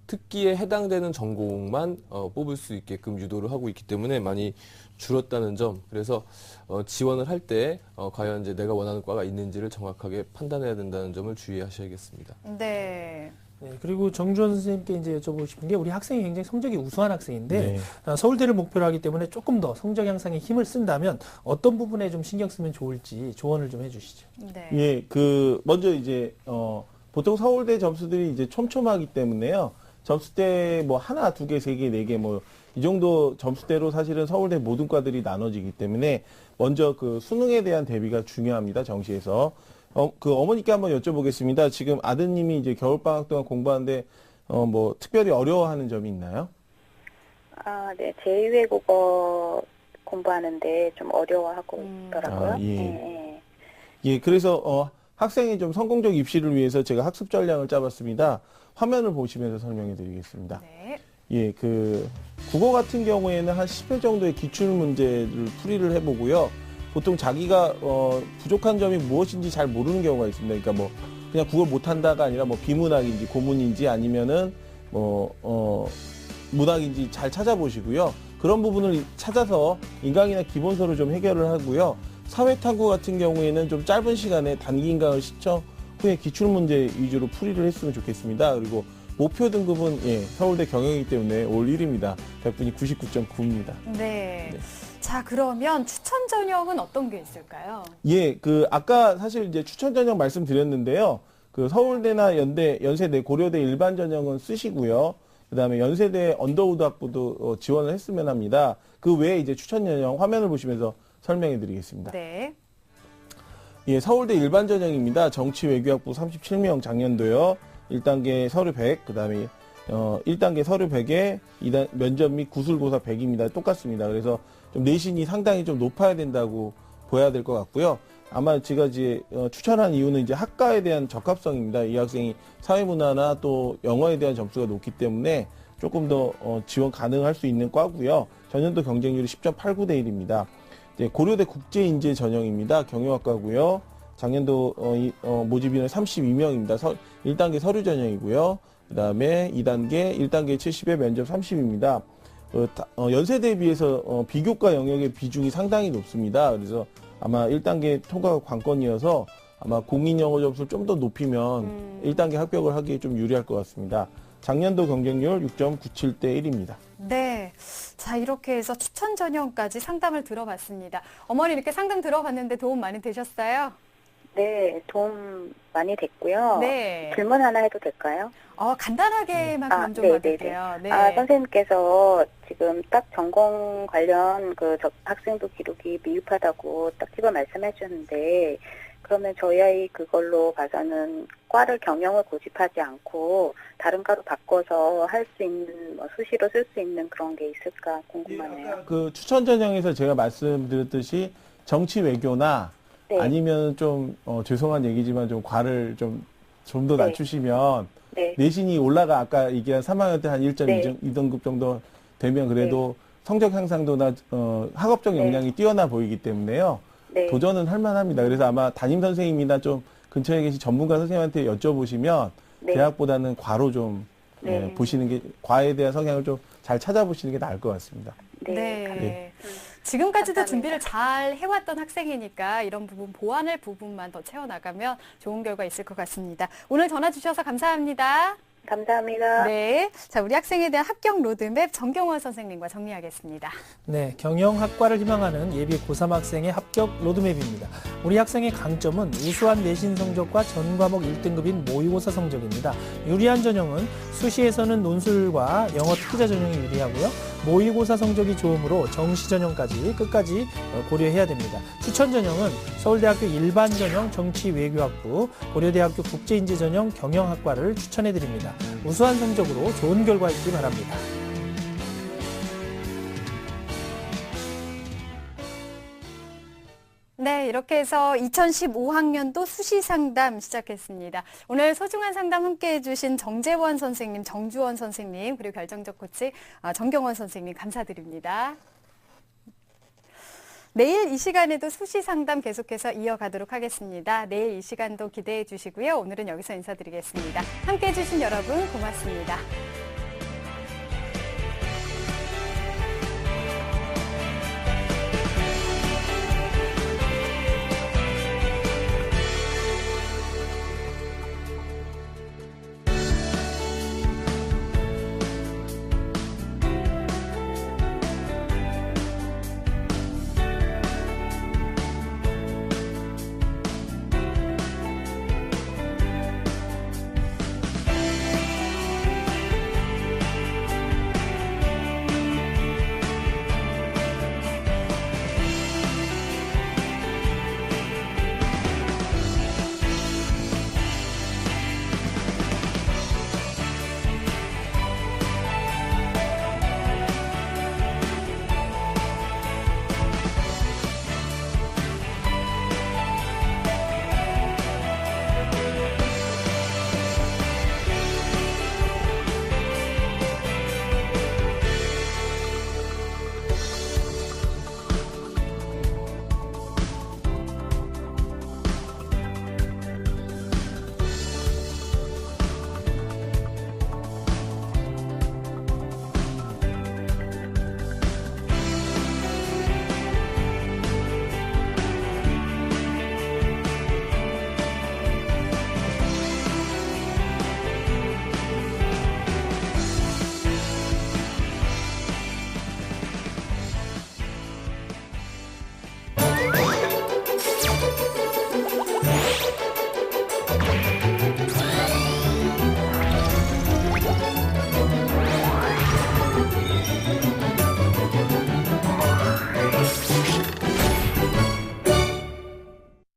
Speaker 3: 특기에 해당되는 전공만 뽑을 수 있게끔 유도를 하고 있기 때문에 많이 줄었다는 점. 그래서 지원을 할 때 과연 이제 내가 원하는 과가 있는지를 정확하게 판단해야 된다는 점을 주의하셔야겠습니다.
Speaker 1: 네.
Speaker 2: 네, 그리고 정주원 선생님께 이제 여쭤보고 싶은 게 우리 학생이 굉장히 성적이 우수한 학생인데
Speaker 4: 네.
Speaker 2: 서울대를 목표로 하기 때문에 조금 더 성적 향상에 힘을 쓴다면 어떤 부분에 좀 신경 쓰면 좋을지 조언을 좀 해주시죠.
Speaker 1: 네.
Speaker 4: 예, 먼저 이제 보통 서울대 점수들이 이제 촘촘하기 때문에요. 점수대 뭐 하나, 2개, 3개, 4개 뭐 이 정도 점수대로 사실은 서울대 모든 과들이 나눠지기 때문에 먼저 그 수능에 대한 대비가 중요합니다. 정시에서. 그 어머니께 한번 여쭤보겠습니다. 지금 아드님이 이제 겨울방학 동안 공부하는데 뭐 특별히 어려워하는 점이 있나요?
Speaker 7: 네. 제2외국어 공부하는데 좀 어려워하고 있더라고요.
Speaker 4: 예.
Speaker 7: 네.
Speaker 4: 예, 그래서 학생이 좀 성공적 입시를 위해서 제가 학습 전략을 짜봤습니다. 화면을 보시면서 설명해 드리겠습니다.
Speaker 1: 네.
Speaker 4: 예, 국어 같은 경우에는 한 10회 정도의 기출 문제를 풀이를 해보고요. 보통 자기가 부족한 점이 무엇인지 잘 모르는 경우가 있습니다. 그러니까 뭐 그냥 국어를 못한다가 아니라 뭐 비문학인지 고문인지 아니면은 문학인지 잘 찾아보시고요. 그런 부분을 찾아서 인강이나 기본서를 좀 해결을 하고요. 사회탐구 같은 경우에는 좀 짧은 시간에 단기 인강을 시청 후에 기출문제 위주로 풀이를 했으면 좋겠습니다. 그리고 목표 등급은 서울대 경영이기 때문에 올 1위입니다. 백분이 99.9입니다.
Speaker 1: 네. 자, 그러면 추천 전형은 어떤 게 있을까요?
Speaker 4: 예, 아까 사실 이제 추천 전형 말씀드렸는데요. 서울대나 연세대, 고려대 일반 전형은 쓰시고요. 그 다음에 연세대 언더우드 학부도 지원을 했으면 합니다. 그 외에 이제 추천 전형 화면을 보시면서 설명해 드리겠습니다.
Speaker 1: 네.
Speaker 4: 예, 서울대 일반 전형입니다. 정치 외교학부 37명 작년도요. 1단계 서류 100, 그 다음에 1단계 서류 100에 2단 면접 및 구술고사 100입니다. 똑같습니다. 그래서 좀 내신이 상당히 좀 높아야 된다고 보여야 될 것 같고요. 아마 제가 이제 추천한 이유는 이제 학과에 대한 적합성입니다. 이 학생이 사회문화나 또 영어에 대한 점수가 높기 때문에 조금 더 지원 가능할 수 있는 과고요. 전년도 경쟁률이 10.89대 1입니다. 고려대 국제인재 전형입니다. 경영학과고요. 작년도 모집인은 32명입니다. 1단계 서류 전형이고요. 그 다음에 2단계, 1단계 70에 면접 30입니다. 연세대에 비해서 비교과 영역의 비중이 상당히 높습니다. 그래서 아마 1단계 통과가 관건이어서 아마 공인영어 점수를 좀 더 높이면 1단계 합격을 하기에 좀 유리할 것 같습니다. 작년도 경쟁률 6.97대 1입니다.
Speaker 1: 네. 자, 이렇게 해서 추천 전형까지 상담을 들어봤습니다. 어머니 이렇게 상담 들어봤는데 도움 많이 되셨어요?
Speaker 7: 네, 도움 많이 됐고요.
Speaker 1: 네.
Speaker 7: 질문 하나 해도 될까요?
Speaker 1: 간단하게만 그럼 좀
Speaker 7: 네네네.
Speaker 1: 받을게요. 네.
Speaker 7: 선생님께서 지금 딱 전공 관련 학생부 기록이 미흡하다고 딱 집어 말씀해 주셨는데, 그러면 저희 아이 그걸로 봐서는 과를 경영을 고집하지 않고 다른 과로 바꿔서 할 수 있는, 수시로 쓸 수 있는 그런 게 있을까 궁금하네요.
Speaker 4: 그 추천 전형에서 제가 말씀드렸듯이 정치 외교나
Speaker 7: 네.
Speaker 4: 아니면 좀 죄송한 얘기지만 좀 과를 좀 더
Speaker 7: 네.
Speaker 4: 낮추시면
Speaker 7: 네.
Speaker 4: 내신이 올라가 아까 얘기한 3학년 때 한 1.2등급
Speaker 7: 네.
Speaker 4: 정도 되면 그래도 성적 향상도나 학업적
Speaker 7: 네.
Speaker 4: 역량이 뛰어나 보이기 때문에요.
Speaker 7: 네.
Speaker 4: 도전은 할 만합니다. 그래서 아마 담임 선생님이나 좀 근처에 계신 전문가 선생님한테 여쭤보시면
Speaker 7: 네.
Speaker 4: 대학보다는 과로 좀
Speaker 7: 네.
Speaker 4: 보시는 게 과에 대한 성향을 좀 잘 찾아보시는 게 나을 것 같습니다.
Speaker 1: 네.
Speaker 4: 네.
Speaker 1: 지금까지도
Speaker 7: 감사합니다.
Speaker 1: 준비를 잘 해왔던 학생이니까 이런 부분, 보완할 부분만 더 채워나가면 좋은 결과 있을 것 같습니다. 오늘 전화 주셔서 감사합니다.
Speaker 7: 감사합니다.
Speaker 1: 네. 자, 우리 학생에 대한 합격 로드맵 정경원 선생님과 정리하겠습니다.
Speaker 2: 네, 경영학과를 희망하는 예비 고3 학생의 합격 로드맵입니다. 우리 학생의 강점은 우수한 내신 성적과 전 과목 1등급인 모의고사 성적입니다. 유리한 전형은 수시에서는 논술과 영어 특기자 전형이 유리하고요. 모의고사 성적이 좋으므로 정시 전형까지 끝까지 고려해야 됩니다. 추천 전형은 서울대학교 일반 전형 정치외교학부, 고려대학교 국제인재 전형 경영학과를 추천해 드립니다. 우수한 성적으로 좋은 결과 있기 바랍니다.
Speaker 1: 네, 이렇게 해서 2015학년도 수시 상담 시작했습니다. 오늘 소중한 상담 함께 해주신 정재원 선생님, 정주원 선생님, 그리고 결정적 코치 정경원 선생님 감사드립니다. 내일 이 시간에도 수시 상담 계속해서 이어가도록 하겠습니다. 내일 이 시간도 기대해 주시고요. 오늘은 여기서 인사드리겠습니다. 함께 해주신 여러분 고맙습니다.